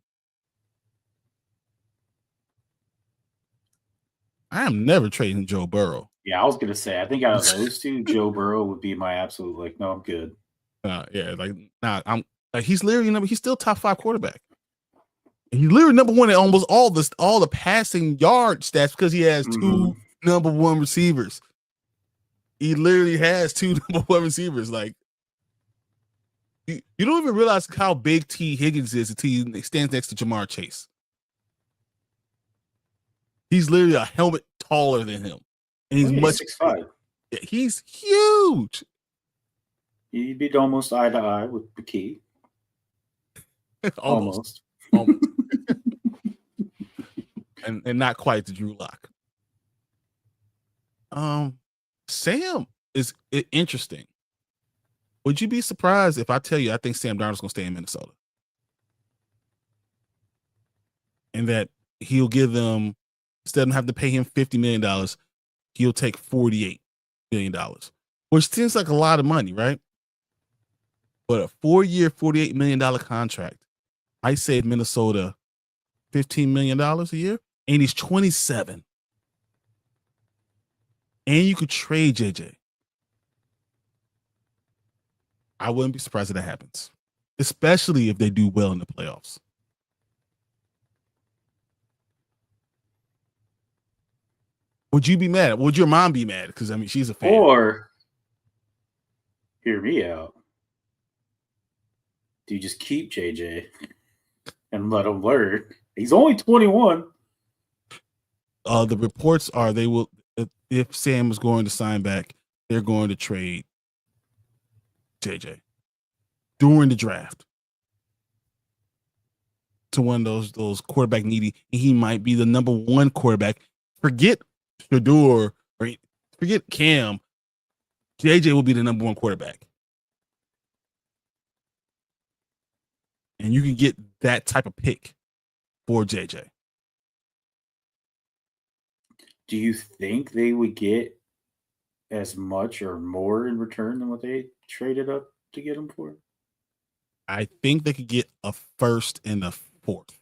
Speaker 1: I am never trading Joe Burrow.
Speaker 2: Yeah, I was gonna say, I think out of those two, Joe Burrow would be my absolute no, I'm good.
Speaker 1: I'm he's literally he's still top 5 quarterback. And he's literally number 1 in almost all the passing yard stats because he has 2 number 1 receivers. He literally has 2 number 1 receivers. Like you don't even realize how big T. Higgins is until he stands next to Jamar Chase. He's literally a helmet taller than him. And he's much
Speaker 2: 6'5".
Speaker 1: Yeah, he's huge.
Speaker 2: He'd be almost eye to eye with McKee. Almost.
Speaker 1: and not quite the Drew Lock. Sam is interesting. Would you be surprised if I tell you I think Sam Darnold's going to stay in Minnesota? And that he'll give them, instead of having to pay him $50 million, he'll take $48 million, which seems like a lot of money, right? But a 4-year, $48 million contract, I save Minnesota $15 million a year, and he's 27. And you could trade JJ. I wouldn't be surprised if that happens, especially if they do well in the playoffs. Would you be mad? Would your mom be mad? Because she's a fan.
Speaker 2: Or hear me out. Do you just keep JJ and let him learn? He's only 21.
Speaker 1: The reports are they will, if Sam is going to sign back, they're going to trade JJ during the draft. to one of those quarterback needy, and he might be the number one quarterback. Forget Shador or forget Cam. JJ will be the number one quarterback. And you can get that type of pick for JJ.
Speaker 2: Do you think they would get as much or more in return than what they traded up to get him for?
Speaker 1: I think they could get a first and a fourth.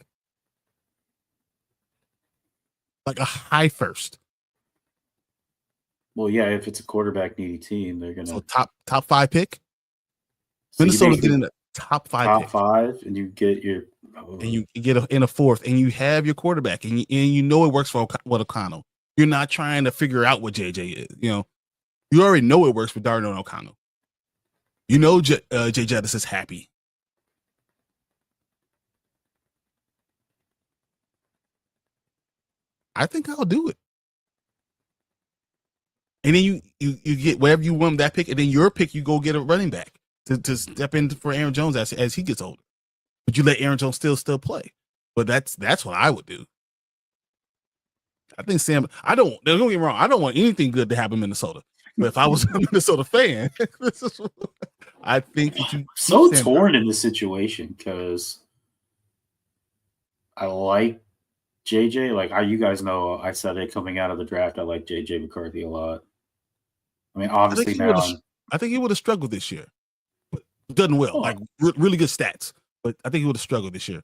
Speaker 1: Like a high first.
Speaker 2: Well, yeah, if it's a quarterback needy team, they're gonna
Speaker 1: top 5 pick. So Minnesota getting the top 5
Speaker 2: top
Speaker 1: pick.
Speaker 2: 5, and you get your
Speaker 1: and you get in a fourth, and you have your quarterback, and you know it works for O'Connell. You're not trying to figure out what JJ is. You know, you already know it works for Darnell and O'Connell. You know, Jay Jettis is happy. I think I'll do it. And then you get whatever you want that pick, and then your pick, you go get a running back to step in for Aaron Jones as he gets older. But you let Aaron Jones still play. But that's what I would do. I think Sam. Don't get me wrong. I don't want anything good to happen in Minnesota. But if I was a Minnesota fan, I think that you
Speaker 2: so torn in this situation because I like JJ. Like you guys know, I said it coming out of the draft. I like JJ McCarthy a lot. I mean, obviously
Speaker 1: I think he would have struggled this year, but done well. Like really good stats, but I think he would have struggled this year,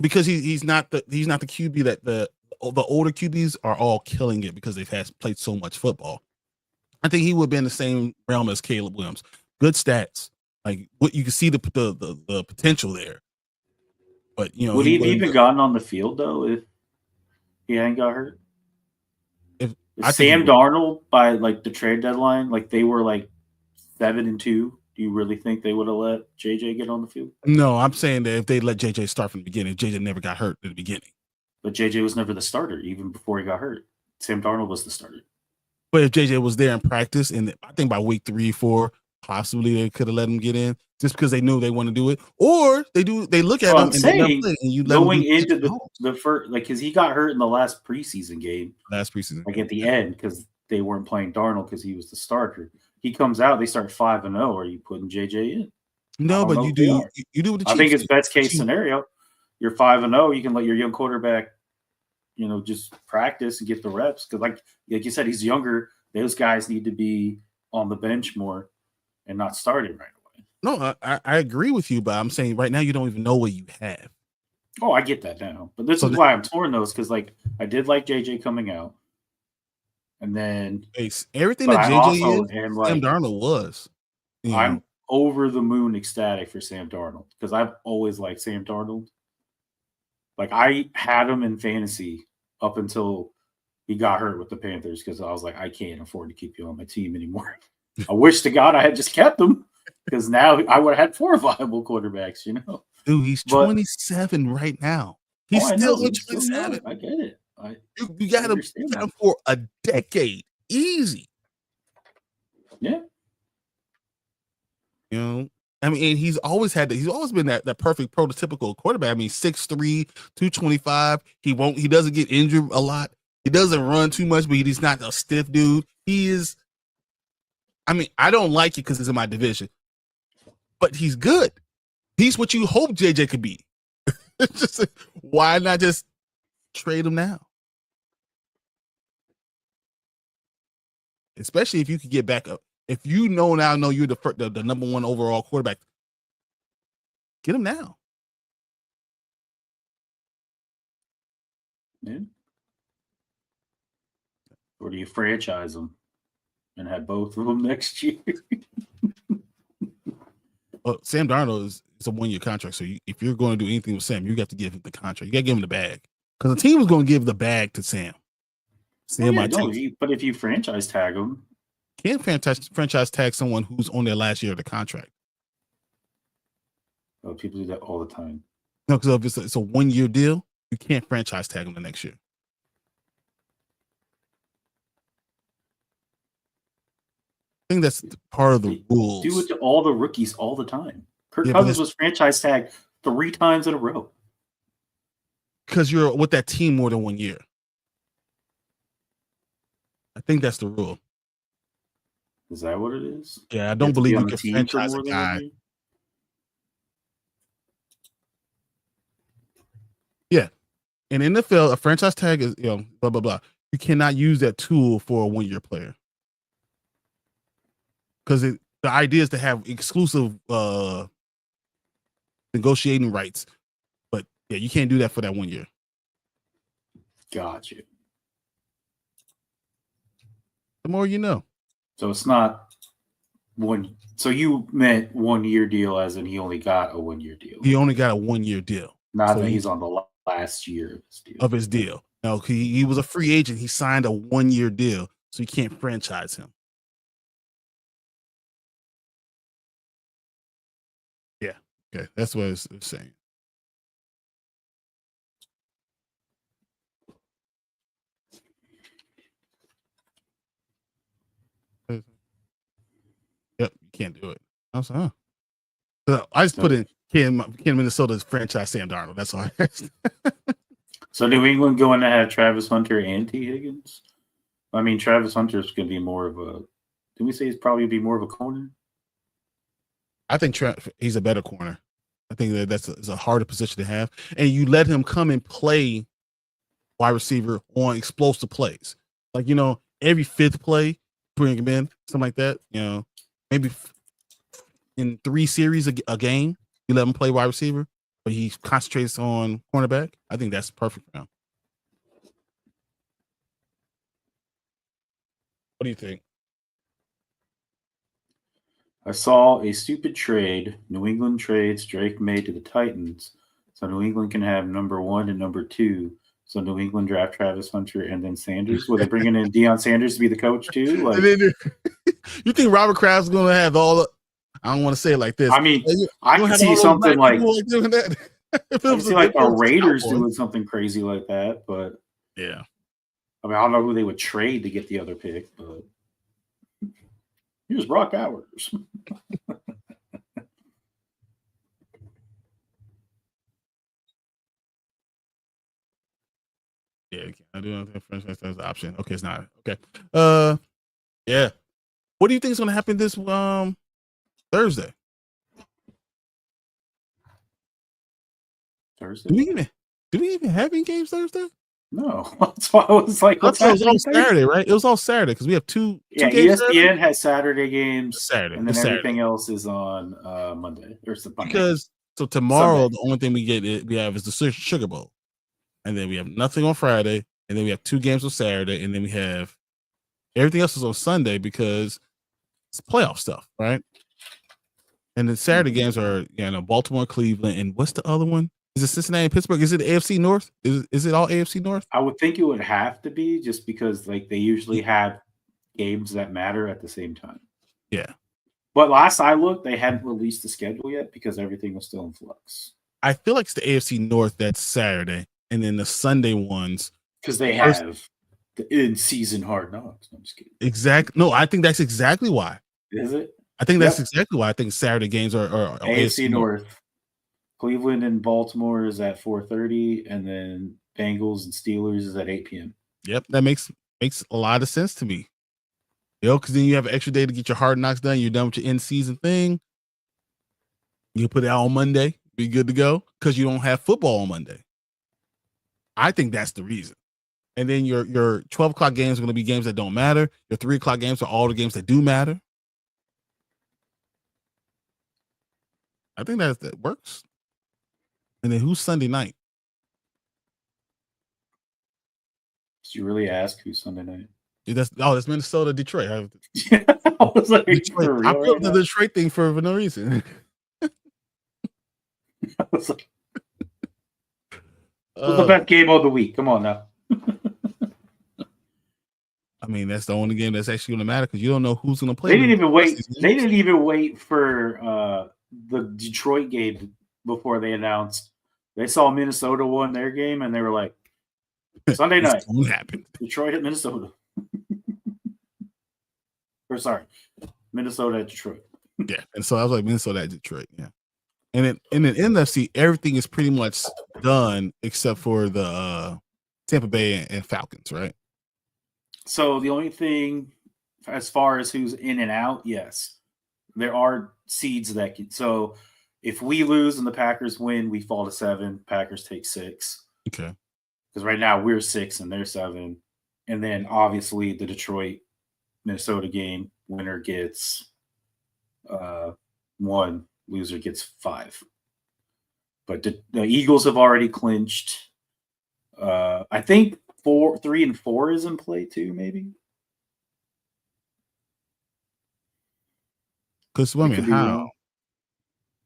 Speaker 1: because he's not the QB that the older QBs are all killing it because they've played so much football. I think he would have been in the same realm as Caleb Williams. Good stats, like what you can see the potential there. But you know,
Speaker 2: would he have even gotten on the field though if he hadn't got hurt? If Sam Darnold by like the trade deadline, like they were like 7-2, do you really think they would have let JJ get on the field?
Speaker 1: No, I'm saying that if they let JJ start from the beginning, JJ never got hurt at the beginning.
Speaker 2: But JJ was never the starter even before he got hurt. Sam Darnold was the starter.
Speaker 1: But if JJ was there in practice, and I think by week 3, 4, possibly they could have let him get in just because they knew they want to do it, or they look at him
Speaker 2: and you going into the first, like, because he got hurt in the last preseason game. Like at the end, because they weren't playing Darnold because he was the starter. He comes out, they start 5-0. Are you putting JJ in?
Speaker 1: No, but you do what the Chiefs
Speaker 2: I think it's best case scenario. You're 5-0. You can let your young quarterback, you know, just practice and get the reps. Because like you said, he's younger. Those guys need to be on the bench more and not starting right away.
Speaker 1: No, I agree with you, but I'm saying right now you don't even know what you have.
Speaker 2: Oh, I get that now. But this is why I'm torn those, because like I did like JJ coming out. And then
Speaker 1: everything that JJ is, Sam Darnold was.
Speaker 2: I'm over the moon ecstatic for Sam Darnold because I've always liked Sam Darnold. Like I had him in fantasy up until he got hurt with the Panthers because I was like, I can't afford to keep you on my team anymore. I wish to God I had just kept him because now I would have had 4 viable quarterbacks, you know.
Speaker 1: Dude, he's 27 right now. He's still 27.
Speaker 2: I get it.
Speaker 1: You got him for a decade. Easy.
Speaker 2: Yeah.
Speaker 1: You know, I mean, and he's always been that perfect prototypical quarterback. I mean, 6'3", 225. He doesn't get injured a lot. He doesn't run too much, but he's not a stiff dude. He is. I mean, I don't like it because it's in my division, but he's good. He's what you hope JJ could be. Just why not just trade him now? Especially if you could get back up. If you know you're the number 1 overall quarterback, get him now.
Speaker 2: Yeah. Or do you franchise them and have both of them next year?
Speaker 1: Well, Sam Darnold is a 1-year contract, so if you're going to do anything with Sam, you have to give him the contract. You got to give him the bag because the team is going to give the bag to Sam.
Speaker 2: But if you franchise tag him,
Speaker 1: can't franchise tag someone who's on their last year of the contract.
Speaker 2: Oh, people do that all the time.
Speaker 1: No, because if it's a 1-year deal, you can't franchise tag them the next year. I think that's part of the rules.
Speaker 2: Do it to all the rookies all the time. Kirk Cousins was franchise tagged 3 times in a row.
Speaker 1: Because you're with that team more than 1 year. I think that's the rule.
Speaker 2: Is that what it is?
Speaker 1: Yeah, I don't believe you can franchise a guy. Yeah. In NFL, a franchise tag is, blah, blah, blah. You cannot use that tool for a 1-year player. Because the idea is to have exclusive negotiating rights. But yeah, you can't do that for that 1 year.
Speaker 2: Got you.
Speaker 1: The more you know.
Speaker 2: So it's not one. So you meant 1-year deal as in he only got a 1-year deal.
Speaker 1: He only got a 1-year deal.
Speaker 2: Not so that he's on the last year
Speaker 1: of his deal. No, he was a free agent. He signed a 1-year deal, so you can't franchise him. Yeah. Okay. That's what it's saying. Yep, you can't do it. I was like, I just put in Can Minnesota's franchise Sam Darnold. That's all I asked.
Speaker 2: So New England going to have Travis Hunter and T. Higgins? I mean, Travis Hunter's going to be more of a. Did we say he's probably be more of a corner?
Speaker 1: I think he's a better corner. I think that's a harder position to have, and you let him come and play wide receiver on explosive plays, like every 5th play, bring him in, something like that. Maybe in 3 series a game, you let him play wide receiver, but he concentrates on cornerback. I think that's perfect for him. What do you think?
Speaker 2: I saw a stupid trade. New England trades Drake May to the Titans, so New England can have number 1 and number 2. So New England draft Travis Hunter and then Sanders. Were they bringing in Deion Sanders to be the coach too? Like,
Speaker 1: you think Robert Kraft's going to have all the? I don't want to say it like this.
Speaker 2: I mean, I can see something like
Speaker 1: doing that.
Speaker 2: I can see like the Raiders doing something crazy like that, but
Speaker 1: yeah.
Speaker 2: I mean, I don't know who they would trade to get the other pick, but here's Brock Bowers.
Speaker 1: Yeah, I do not think franchise as an option. Okay, it's not. Okay. Yeah. What do you think is going to happen this Thursday?
Speaker 2: Thursday?
Speaker 1: Do we even have any games Thursday?
Speaker 2: No. That's why I was like, what's
Speaker 1: it was all Saturday, right? It was all Saturday because we have two
Speaker 2: games. ESPN has Saturday games.
Speaker 1: Saturday.
Speaker 2: And then everything else is on Monday. Or Monday.
Speaker 1: Because tomorrow, the only thing we have is the Sugar Bowl. And then we have nothing on Friday. And then we have 2 games on Saturday. And then we have everything else is on Sunday because it's playoff stuff, right? And the Saturday games are, Baltimore, Cleveland, and what's the other one? Is it Cincinnati and Pittsburgh? Is it AFC North? Is it all AFC North?
Speaker 2: I would think it would have to be just because they usually have games that matter at the same time.
Speaker 1: Yeah.
Speaker 2: But last I looked, they hadn't released the schedule yet because everything was still in flux.
Speaker 1: I feel like it's the AFC North that's Saturday, and then the Sunday ones.
Speaker 2: Because they have the in-season Hard Knocks. I'm just kidding.
Speaker 1: Exactly. No, I think that's exactly why.
Speaker 2: Is it?
Speaker 1: I think that's exactly why I think Saturday games are
Speaker 2: AFC North. Cleveland and Baltimore is at 4:30, and then Bengals and Steelers is at 8 p.m.
Speaker 1: Yep, that makes a lot of sense to me. Because then you have an extra day to get your Hard Knocks done. You're done with your end-season thing. You put it out on Monday, be good to go, because you don't have football on Monday. I think that's the reason. And then your 12 o'clock games are going to be games that don't matter. Your 3 o'clock games are all the games that do matter. I think that works. And then who's Sunday night?
Speaker 2: Did you really ask who's Sunday night?
Speaker 1: That's Minnesota, Detroit. I
Speaker 2: was like,
Speaker 1: Detroit. I put the Detroit thing for no reason.
Speaker 2: I was like, what's the best game of the week? Come on now.
Speaker 1: I mean, that's the only game that's actually going to matter because you don't know who's going to play.
Speaker 2: They didn't even wait for the Detroit game before they announced. They saw Minnesota won their game, and they were like, Sunday night.
Speaker 1: What happened?
Speaker 2: Detroit at Minnesota. Minnesota at Detroit.
Speaker 1: Yeah, and so I was like, Minnesota at Detroit. Yeah. And in the NFC, everything is pretty much done except for the Tampa Bay and Falcons, right?
Speaker 2: So the only thing, as far as who's in and out, yes, there are seeds that can. So if we lose and the Packers win, we fall to 7. Packers take 6.
Speaker 1: Okay.
Speaker 2: Because right now we're 6 and they're 7. And then obviously the Detroit Minnesota game, winner gets 1, loser gets 5. But the Eagles have already clinched. I think 3 and 4 is in play too, maybe.
Speaker 1: Because how?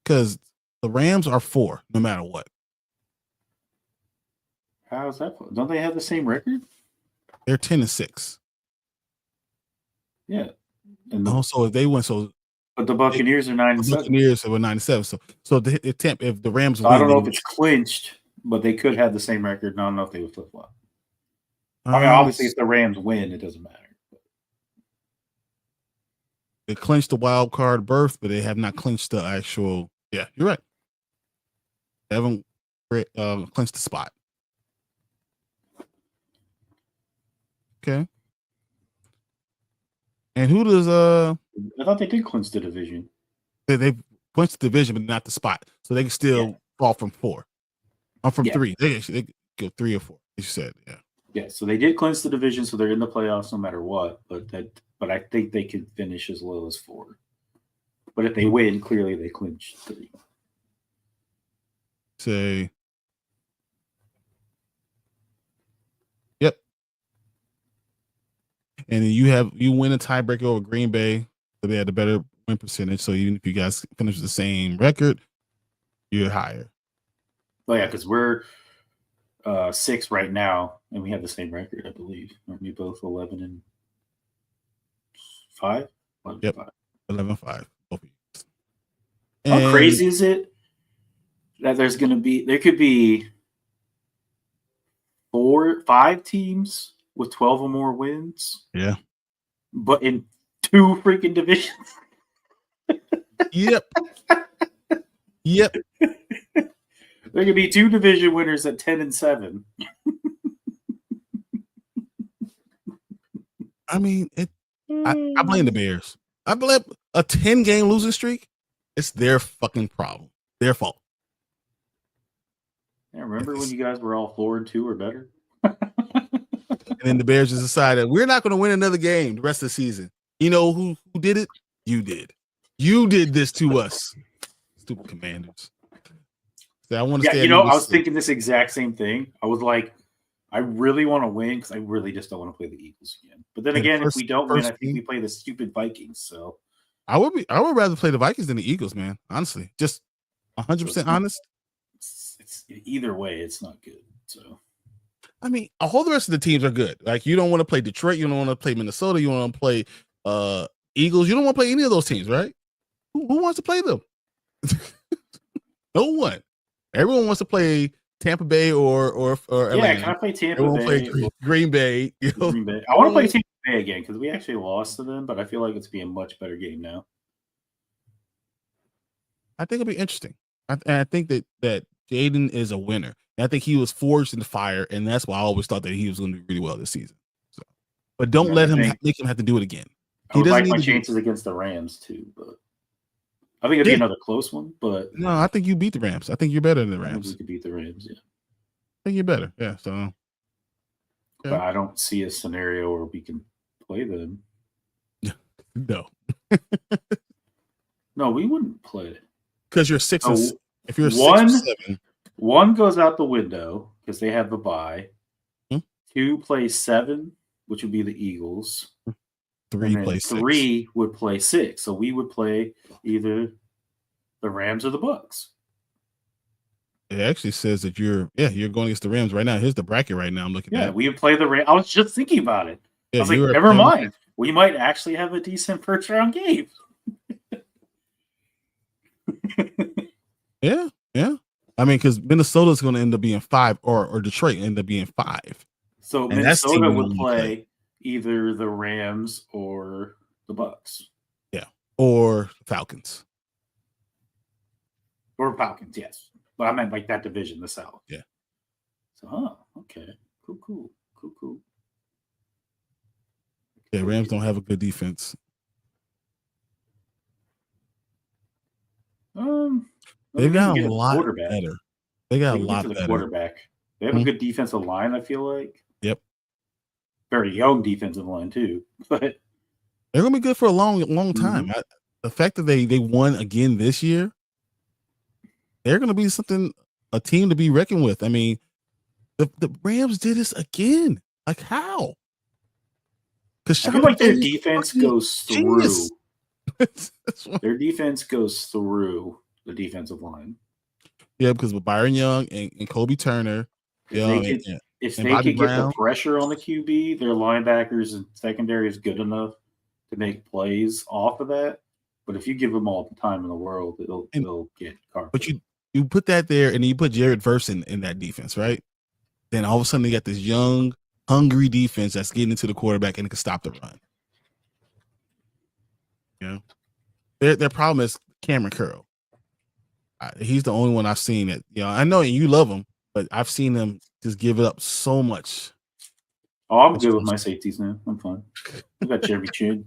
Speaker 1: Because the Rams are 4, no matter what.
Speaker 2: How is that? Don't they have the same record?
Speaker 1: They're 10-6.
Speaker 2: Yeah.
Speaker 1: And also, if they win,
Speaker 2: but the Buccaneers are 9-7. The
Speaker 1: Buccaneers were 9-7. So if the Rams
Speaker 2: win, I don't know if it's clinched, but they could have the same record. And I don't know if they would flip flop. I mean, obviously, if the Rams win, it doesn't matter.
Speaker 1: They clinched the wild card berth, but they have not clinched the actual. Yeah, you're right. They haven't clinched the spot. Okay. And who does
Speaker 2: I thought they did clinch the division.
Speaker 1: They clinched the division, but not the spot, so they can still fall from 4. Or from 3. They go 3 or 4. You said, yeah.
Speaker 2: Yeah, so they did clinch the division, so they're in the playoffs no matter what. But I think they could finish as low as 4. But if they win, clearly they clinch 3.
Speaker 1: Say, yep. And then you win a tiebreaker over Green Bay, so they had a better win percentage. So even if you guys finish the same record, you're higher.
Speaker 2: Oh yeah, because we're 6 right now, and we have the same record, I believe. Aren't we both 11 and 5?
Speaker 1: 11-5.
Speaker 2: How crazy is it that there could be 5 teams with 12 or more wins?
Speaker 1: Yeah.
Speaker 2: But in 2 freaking divisions.
Speaker 1: Yep. Yep.
Speaker 2: There could be 2 division winners at 10-7.
Speaker 1: I mean, I blame the Bears. I blame a 10-game losing streak. It's their fucking problem. Their fault.
Speaker 2: Yeah, remember when you guys were all 4-2 or better?
Speaker 1: And then the Bears just decided we're not going to win another game the rest of the season. You know who did it? You did. You did this to us. Stupid Commanders. So I want to stay.
Speaker 2: I was thinking this exact same thing. I was like, I really want to win because I really just don't want to play the Eagles again. But then again, if we don't win, I think we play the stupid Vikings. So
Speaker 1: I would rather play the Vikings than the Eagles, man. Honestly, just 100% honest.
Speaker 2: It's either way, it's not good. So
Speaker 1: I mean, all the rest of the teams are good. Like you don't want to play Detroit, you don't want to play Minnesota, you don't want to play Eagles, you don't want to play any of those teams, right? Who wants to play them? No one. Everyone wants to play Tampa Bay or
Speaker 2: yeah, can I play Tampa Bay?
Speaker 1: Play Green Bay. You know?
Speaker 2: Green Bay. I want to play Tampa Bay again because we actually lost to them, but I feel like it's being a much better game now.
Speaker 1: I think it'll be interesting. I think that Jaden is a winner. And I think he was forged in the fire, and that's why I always thought that he was going to do really well this season. So, but don't let him make him have to do it again.
Speaker 2: I would like my chances against the Rams too, but I think it'd be another close one. But
Speaker 1: no, I think you beat the Rams. I think you're better than the Rams.
Speaker 2: I think we could beat the Rams. Yeah,
Speaker 1: I think you're better. Yeah. So, yeah.
Speaker 2: But I don't see a scenario where we can play them.
Speaker 1: No.
Speaker 2: No, we wouldn't play
Speaker 1: because you're 6 and if you're 6 or 7.
Speaker 2: 1 goes out the window because they have the bye. 2 plays 7, which would be the Eagles.
Speaker 1: 3 plays 6.
Speaker 2: 3 would play 6. So we would play either the Rams or the Bucks.
Speaker 1: It actually says that you're going against the Rams right now. Here's the bracket right now. I'm looking at.
Speaker 2: Yeah, we would play the Rams. I was just thinking about it.
Speaker 1: Yeah,
Speaker 2: I was like, never mind. We might actually have a decent first round game.
Speaker 1: Yeah. I mean, because Minnesota's going to end up being 5, or Detroit end up being 5.
Speaker 2: So and Minnesota would play either the Rams or the Bucks.
Speaker 1: Yeah, or Falcons.
Speaker 2: Or Falcons, yes. But I meant like that division, the South.
Speaker 1: Yeah.
Speaker 2: So, okay. Cool.
Speaker 1: Yeah, Rams don't have a good defense. They've got a lot better. They got a lot better.
Speaker 2: Quarterback. They have a good defensive line, I feel like.
Speaker 1: Yep.
Speaker 2: Very young defensive line, too. But
Speaker 1: they're going to be good for a long time. The fact that they won again this year, they're going to be a team to be reckoned with. I mean, the Rams did this again. Like, how? Because
Speaker 2: I feel like their defense goes through. Their defense goes through the defensive line.
Speaker 1: Yeah, because with Byron Young and Kobe Turner,
Speaker 2: if they could get the pressure on the QB, their linebackers and secondary is good enough to make plays off of that. But if you give them all the time in the world, they'll get carpet.
Speaker 1: But you put that there, and then you put Jared Verse in that defense, right? Then all of a sudden they got this young, hungry defense that's getting into the quarterback and it can stop the run. You know, their problem is Cameron Curl. He's the only one I've seen that. You know, I know you love him, but I've seen him just give it up so much.
Speaker 2: Oh, I'm good with my safeties now. I'm fine. We got Jeremy Chin.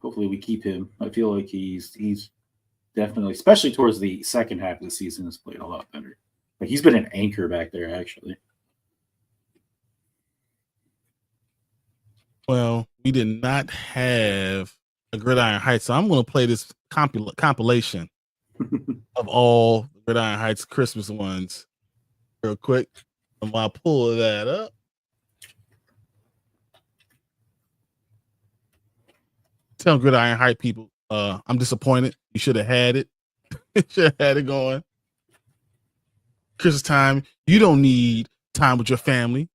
Speaker 2: Hopefully we keep him. I feel like he's definitely, especially towards the second half of the season, has played a lot better. Like he's been an anchor back there, actually.
Speaker 1: Well, we did not have a Gridiron Heights, so I'm going to play this compilation of all Gridiron Heights Christmas ones real quick. And while I pull that up, tell Gridiron Heights people, I'm disappointed. You should have had it. Should have had it going. Christmas time, you don't need time with your family.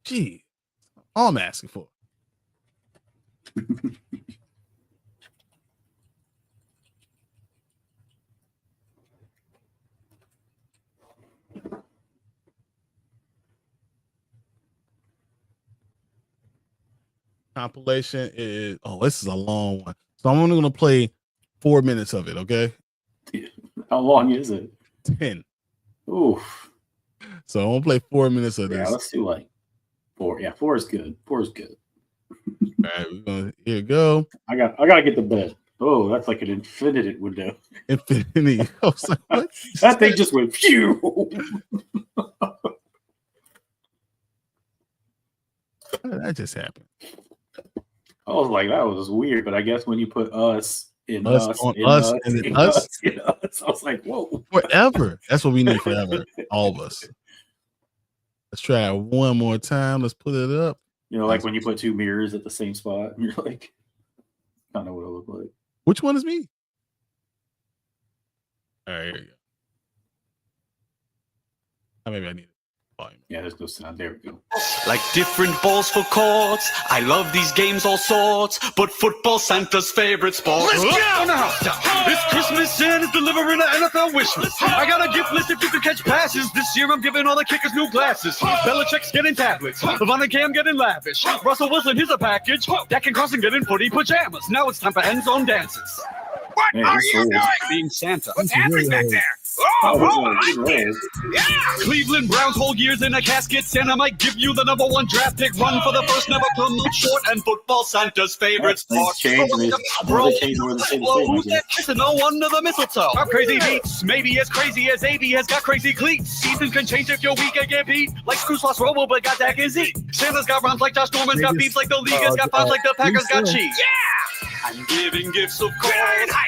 Speaker 1: Gee, all I'm asking for. Compilation is this is a long one, so I'm only going to play 4 minutes of it. Okay,
Speaker 2: how long is it?
Speaker 1: 10.
Speaker 2: Oof.
Speaker 1: So I'm gonna play 4 minutes of this.
Speaker 2: Yeah, let's do like 4. Yeah, 4 is good. 4 is good.
Speaker 1: All right, we're gonna here we go.
Speaker 2: I gotta get to bed. Oh, that's like an infinite window.
Speaker 1: Infinity. I was like, what?
Speaker 2: That thing just went phew.
Speaker 1: How did that just happen?
Speaker 2: I was like, that was weird, but I guess when you put us in us,
Speaker 1: in us,
Speaker 2: I was like, whoa.
Speaker 1: Forever. That's what we need forever. All of us. Let's try it one more time. Let's put it up.
Speaker 2: You know, like when you put 2 mirrors at the same spot, and you're like, kind of what it looked like.
Speaker 1: Which one is me? All right, here you go. Maybe I need it.
Speaker 2: Yeah, there's no sound. There we go.
Speaker 3: Like different balls for courts. I love these games all sorts, but football Santa's favorite sport. Let's go! On the house. It's Christmas and it's delivering an NFL wish list. I got a gift list if you can catch passes. This year I'm giving all the kickers new glasses. Belichick's getting tablets. Von and Cam getting lavish. Russell Wilson, here's a package. Dak and Carson getting footy pajamas. Now it's time for end-zone dances. What are you doing? Being Santa. What's happening back there? Yeah! Cleveland Browns whole years in a casket. Santa might give you the #1 draft pick. Run for the first, never come up short. And football Santa's favorite sport. Bro, who's that kissing? No under the mistletoe. Our crazy beats, maybe as crazy as AB has got crazy cleats. Seasons can change if you're weak and get beat. Like Screws lost Robo, but got Dak and Zeke. Santa's got runs like Josh Norman's got beats like the league has got fans like the Packers got cheese. Yeah! I'm giving gifts of course,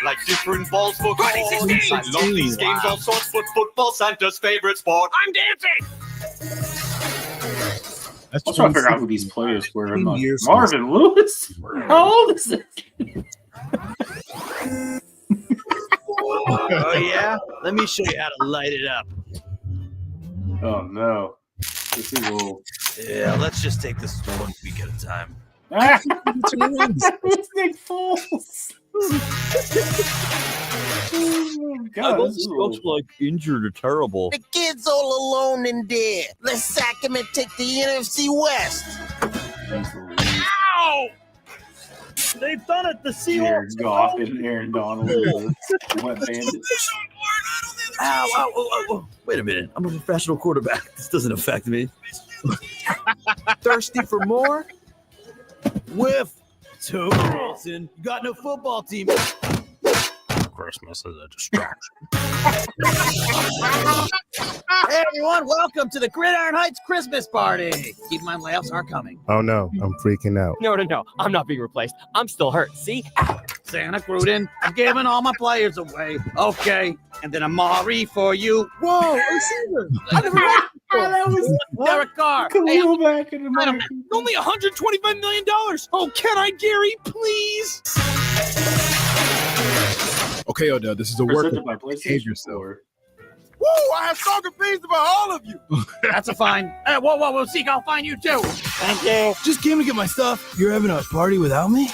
Speaker 3: like different balls for courts. I love these games all sorts, but football Santa's favorite sport. I'm dancing!
Speaker 2: I'm trying to figure out who these players were. Marvin Lewis? How old is this?
Speaker 4: Oh, yeah? Let me show you how to light it up.
Speaker 2: Oh, no. This is a little...
Speaker 4: Yeah, let's just take this 1 week at a time.
Speaker 2: It's Nick Foles.
Speaker 4: God, this looks like injured or terrible.
Speaker 5: The kid's all alone and dead. Let's sack him and take the NFC West.
Speaker 4: Ow! They've done it. The
Speaker 2: Jared
Speaker 4: Seahawks.
Speaker 2: Goff and Aaron Donald. Wet bandits.
Speaker 4: Ow. Wait a minute. I'm a professional quarterback. This doesn't affect me. Thirsty for more? Whiff. Too Wilson. You got no football team.
Speaker 6: Christmas is a distraction.
Speaker 7: Hey everyone, welcome to the Gridiron Heights Christmas party. Keep in mind, layoffs are coming.
Speaker 8: Oh no, I'm freaking out.
Speaker 9: No, I'm not being replaced. I'm still hurt. See?
Speaker 7: Santa Gruden, I'm giving all my players away. Okay, and then Amari for you. Whoa, receiver. I never read it. Derek Carr. Hey,
Speaker 2: back in the
Speaker 9: Only $125 million. Oh, can I, Gary, please?
Speaker 6: Okay, Odell, this is a work.
Speaker 2: Behave yourself.
Speaker 9: Woo, I have stronger feelings about all of you.
Speaker 7: That's a fine. Hey, whoa, Zeke, I'll find you too. Thank you.
Speaker 4: Just came to get my stuff. You're having a party without me?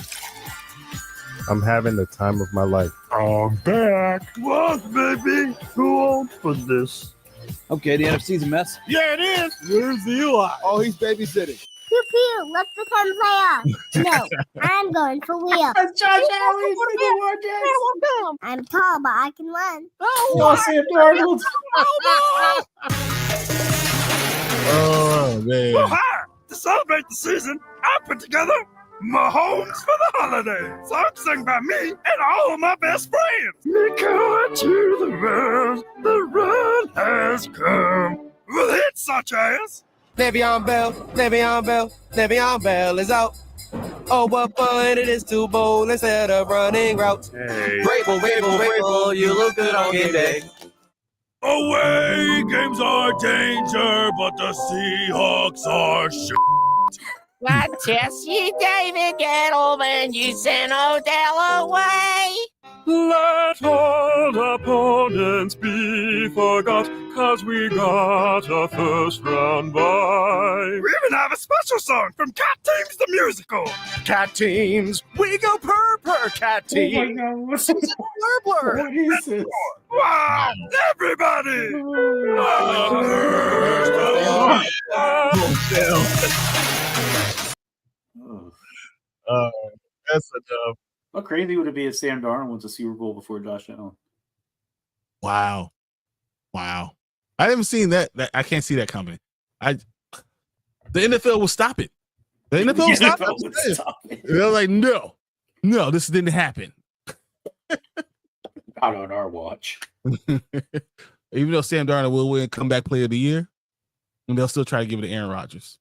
Speaker 8: I'm having the time of my life.
Speaker 6: I'm back.
Speaker 4: What, baby? Who owns for this? Okay, the NFC's a mess.
Speaker 9: Yeah, it is.
Speaker 4: Where's Eli?
Speaker 6: Oh, he's babysitting.
Speaker 10: Pew pew, let's pretend playoffs. No, I'm going for real.
Speaker 2: That's Josh Allen.
Speaker 10: I'm tall, but I can run.
Speaker 2: Sam Darnold.
Speaker 1: Oh man.
Speaker 3: Well, hi! To celebrate the season, I put together Mahomes for the holidays. Sung by me and all of my best friends. Because to the run, the run has come. With hits such as
Speaker 11: Le'Veon Bell is out. Oh, what fun it is to bowl instead of running routes.
Speaker 6: Hey.
Speaker 11: Rabel, you look good on game day.
Speaker 3: away games are danger, but the Seahawks are shit.
Speaker 5: Like Jesse, David, Gettleman, you sent Odell away.
Speaker 3: Let all opponents be forgot, 'cause we got a first round bye. We even have a special song from Cat Teams the Musical.
Speaker 6: Cat teams, we go per cat team.
Speaker 2: Oh my God, what is this?
Speaker 3: Wow, everybody!
Speaker 1: That's a dub.
Speaker 2: How crazy would it be if Sam Darnold wins a Super Bowl before Josh Allen?
Speaker 1: Wow. I haven't seen that. I can't see that coming. The NFL will stop it. The NFL will stop it. They're like, no, this didn't happen.
Speaker 2: Not on our watch.
Speaker 1: Even though Sam Darnold will win comeback player of the year, and they'll still try to give it to Aaron Rodgers.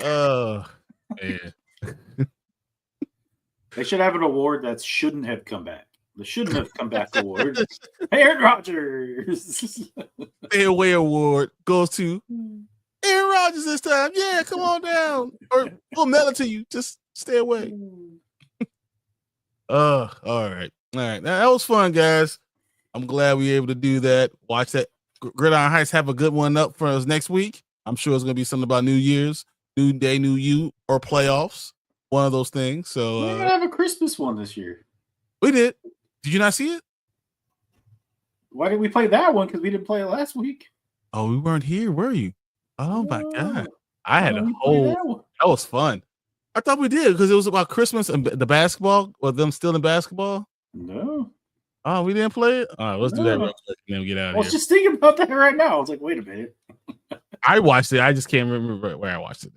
Speaker 1: Oh, man.
Speaker 2: They should have an award that shouldn't have come back. The shouldn't have come back award. Aaron Rodgers.
Speaker 1: Stay away award goes to Aaron Rodgers this time. Yeah, come on down. Or we'll mail it to you. Just stay away. All right. Now, that was fun, guys. I'm glad we were able to do that. Watch that. Gridiron Heights have a good one up for us next week. I'm sure it's going to be something about New Year's, New Day, New You, or playoffs. One of those things. So
Speaker 2: we're going to have a Christmas one this year.
Speaker 1: We did. Did you not see it?
Speaker 2: Why did we play that one? Because we didn't play it last week.
Speaker 1: Oh, we weren't here, were you? Oh my God. I had a whole that was fun. I thought we did because it was about Christmas and the basketball, or them still in basketball.
Speaker 2: No.
Speaker 1: Oh, we didn't play it? All right, let's do that real quick and then we get out of here.
Speaker 2: I was just thinking about that right now. I was like, wait a minute.
Speaker 1: I watched it. I just can't remember where I watched it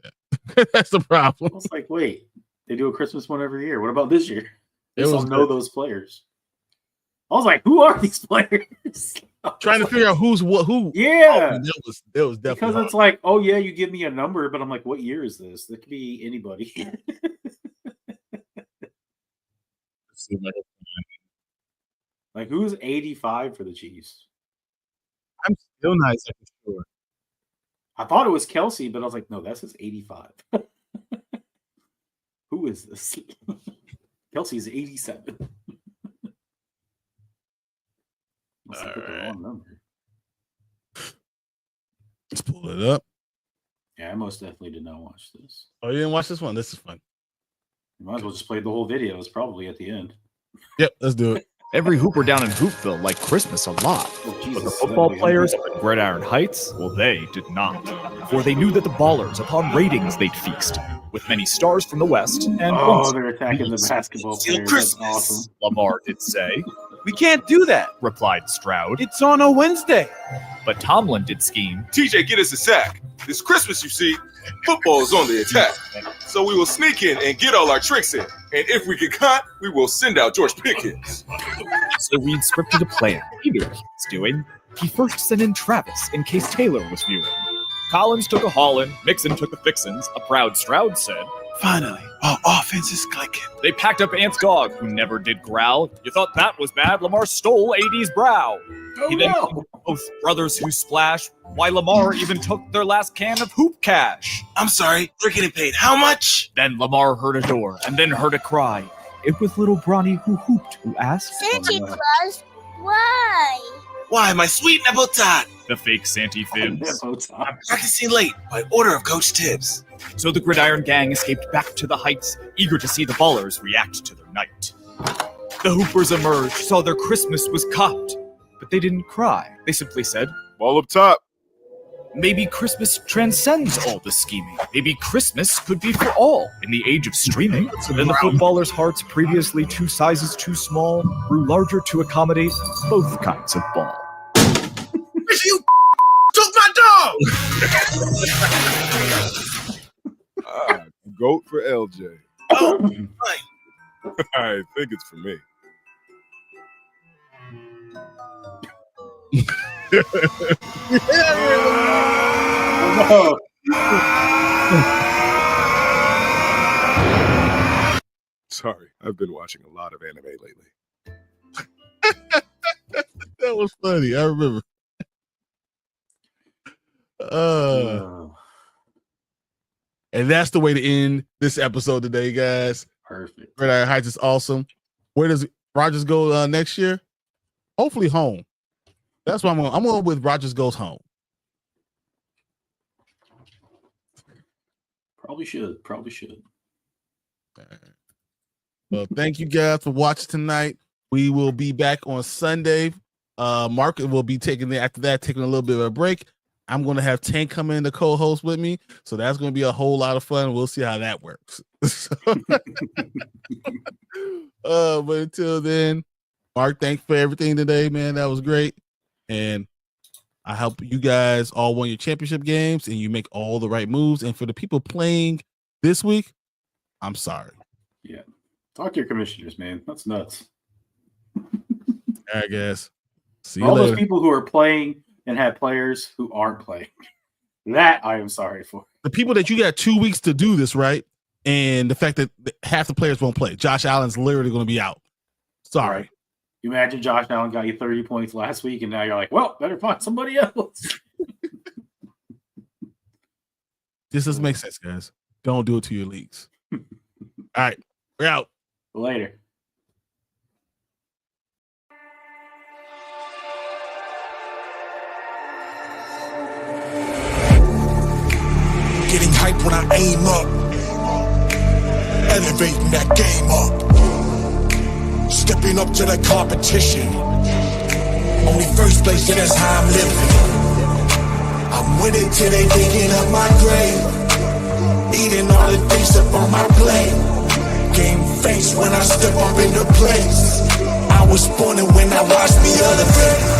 Speaker 1: at. That's the problem.
Speaker 2: I was like, wait, they do a Christmas one every year. What about this year? They
Speaker 1: It
Speaker 2: don't
Speaker 1: was
Speaker 2: know
Speaker 1: good.
Speaker 2: those players. I was like, who are these players?
Speaker 1: Trying to figure out who's what, who.
Speaker 2: Yeah.
Speaker 1: Oh, that was definitely
Speaker 2: Because
Speaker 1: hard.
Speaker 2: it's like, oh yeah, you give me a number, but I'm like, what year is this? That could be anybody.
Speaker 1: Let's see if I can-
Speaker 2: Like, who's 85 for the Chiefs?
Speaker 1: I'm still not exactly sure.
Speaker 2: I thought it was Kelsey, but I was like, no, that's his 85. Who is this? Kelsey's 87. Must have put the wrong number.
Speaker 1: Let's pull it up.
Speaker 2: Yeah, I most definitely did not watch this.
Speaker 1: Oh, you didn't watch this one? This is fun.
Speaker 2: You might as well just play the whole video. It's probably at the end.
Speaker 1: Yep, let's do it.
Speaker 6: Every hooper down in Hoopville liked Christmas a lot.
Speaker 2: Oh,
Speaker 4: But
Speaker 2: Jesus,
Speaker 4: the football
Speaker 2: I'm
Speaker 4: players
Speaker 2: hungry.
Speaker 4: at Gridiron Heights, well, they did not.
Speaker 12: for they knew that the Ballers, upon ratings, they'd feast. With many stars from the West, and
Speaker 2: they're attacking the basketball players. That's awesome.
Speaker 12: Lamar did say.
Speaker 7: We can't do that,
Speaker 12: replied Stroud.
Speaker 7: It's on a Wednesday.
Speaker 12: But Tomlin did scheme.
Speaker 13: TJ, get us a sack. This Christmas, you see, football is on the attack. So we will sneak in and get all our tricks in. And if we get caught, we will send out George Pickens.
Speaker 12: So Reed scripted a plan. He knew what he was doing. He first sent in Travis in case Taylor was viewing. Collins took a haul-in, Mixon took the fixins, a proud Stroud said.
Speaker 6: Finally, our offense is clicking.
Speaker 12: They packed up Ant's dog, who never did growl. You thought that was bad, Lamar stole AD's brow. He then took both brothers who splash, why Lamar even took their last can of hoop cash.
Speaker 6: I'm sorry, they're getting paid how much?
Speaker 12: Then Lamar heard a door, and then heard a cry. It was little Bronny who hooped, who asked.
Speaker 10: Santa Claus, why?
Speaker 6: Why, my sweet nipple tot?
Speaker 12: The fake Santa fibs.
Speaker 6: I'm practicing late by order of Coach Tibbs.
Speaker 12: So the Gridiron gang escaped back to the heights, eager to see the Ballers react to their night. The Hoopers emerged, saw their Christmas was copped, but they didn't cry. They simply said,
Speaker 13: Ball up top.
Speaker 12: Maybe Christmas transcends all the scheming. Maybe Christmas could be for all in the age of streaming. Then the footballers' hearts, previously 2 sizes too small, grew larger to accommodate both kinds of ball.
Speaker 6: You took my dog!
Speaker 13: Goat for LJ.
Speaker 6: Oh, fine.
Speaker 13: I think it's for me. Sorry, I've been watching a lot of anime lately.
Speaker 1: That was funny. I remember. And that's the way to end this episode today, guys.
Speaker 2: Perfect.
Speaker 1: Gridiron Heights is awesome. Where does Rogers go next year? Hopefully home. That's why I'm going with Rogers goes home.
Speaker 2: Probably should.
Speaker 1: Well, thank you guys for watching tonight. We will be back on Sunday. Mark will be taking a little bit of a break. I'm going to have Tank come in to co-host with me, so that's going to be a whole lot of fun. We'll see how that works. But until then, Mark, thanks for everything today, man. That was great, and I hope you guys all won your championship games and you make all the right moves. And for the people playing this week, I'm sorry.
Speaker 2: Yeah, talk to your commissioners, man. That's nuts.
Speaker 1: All right, guys. See you
Speaker 2: all
Speaker 1: later.
Speaker 2: Those people who are playing and have players who aren't playing. That I am sorry for.
Speaker 1: The people that you got 2 weeks to do this, right? And the fact that half the players won't play. Josh Allen's literally going to be out. Sorry.
Speaker 2: Right. You imagine Josh Allen got you 30 points last week, and now you're like, well, better find somebody else.
Speaker 1: This doesn't make sense, guys. Don't do it to your leagues. All right. We're out.
Speaker 2: Later.
Speaker 14: Getting hyped when I aim up, elevating that game up, stepping up to the competition. Only first place, and that's how I'm living. I'm winning till they digging up my grave, eating all the things up on my plate. Game face when I step up in the place. I was born and when I watched me elevate.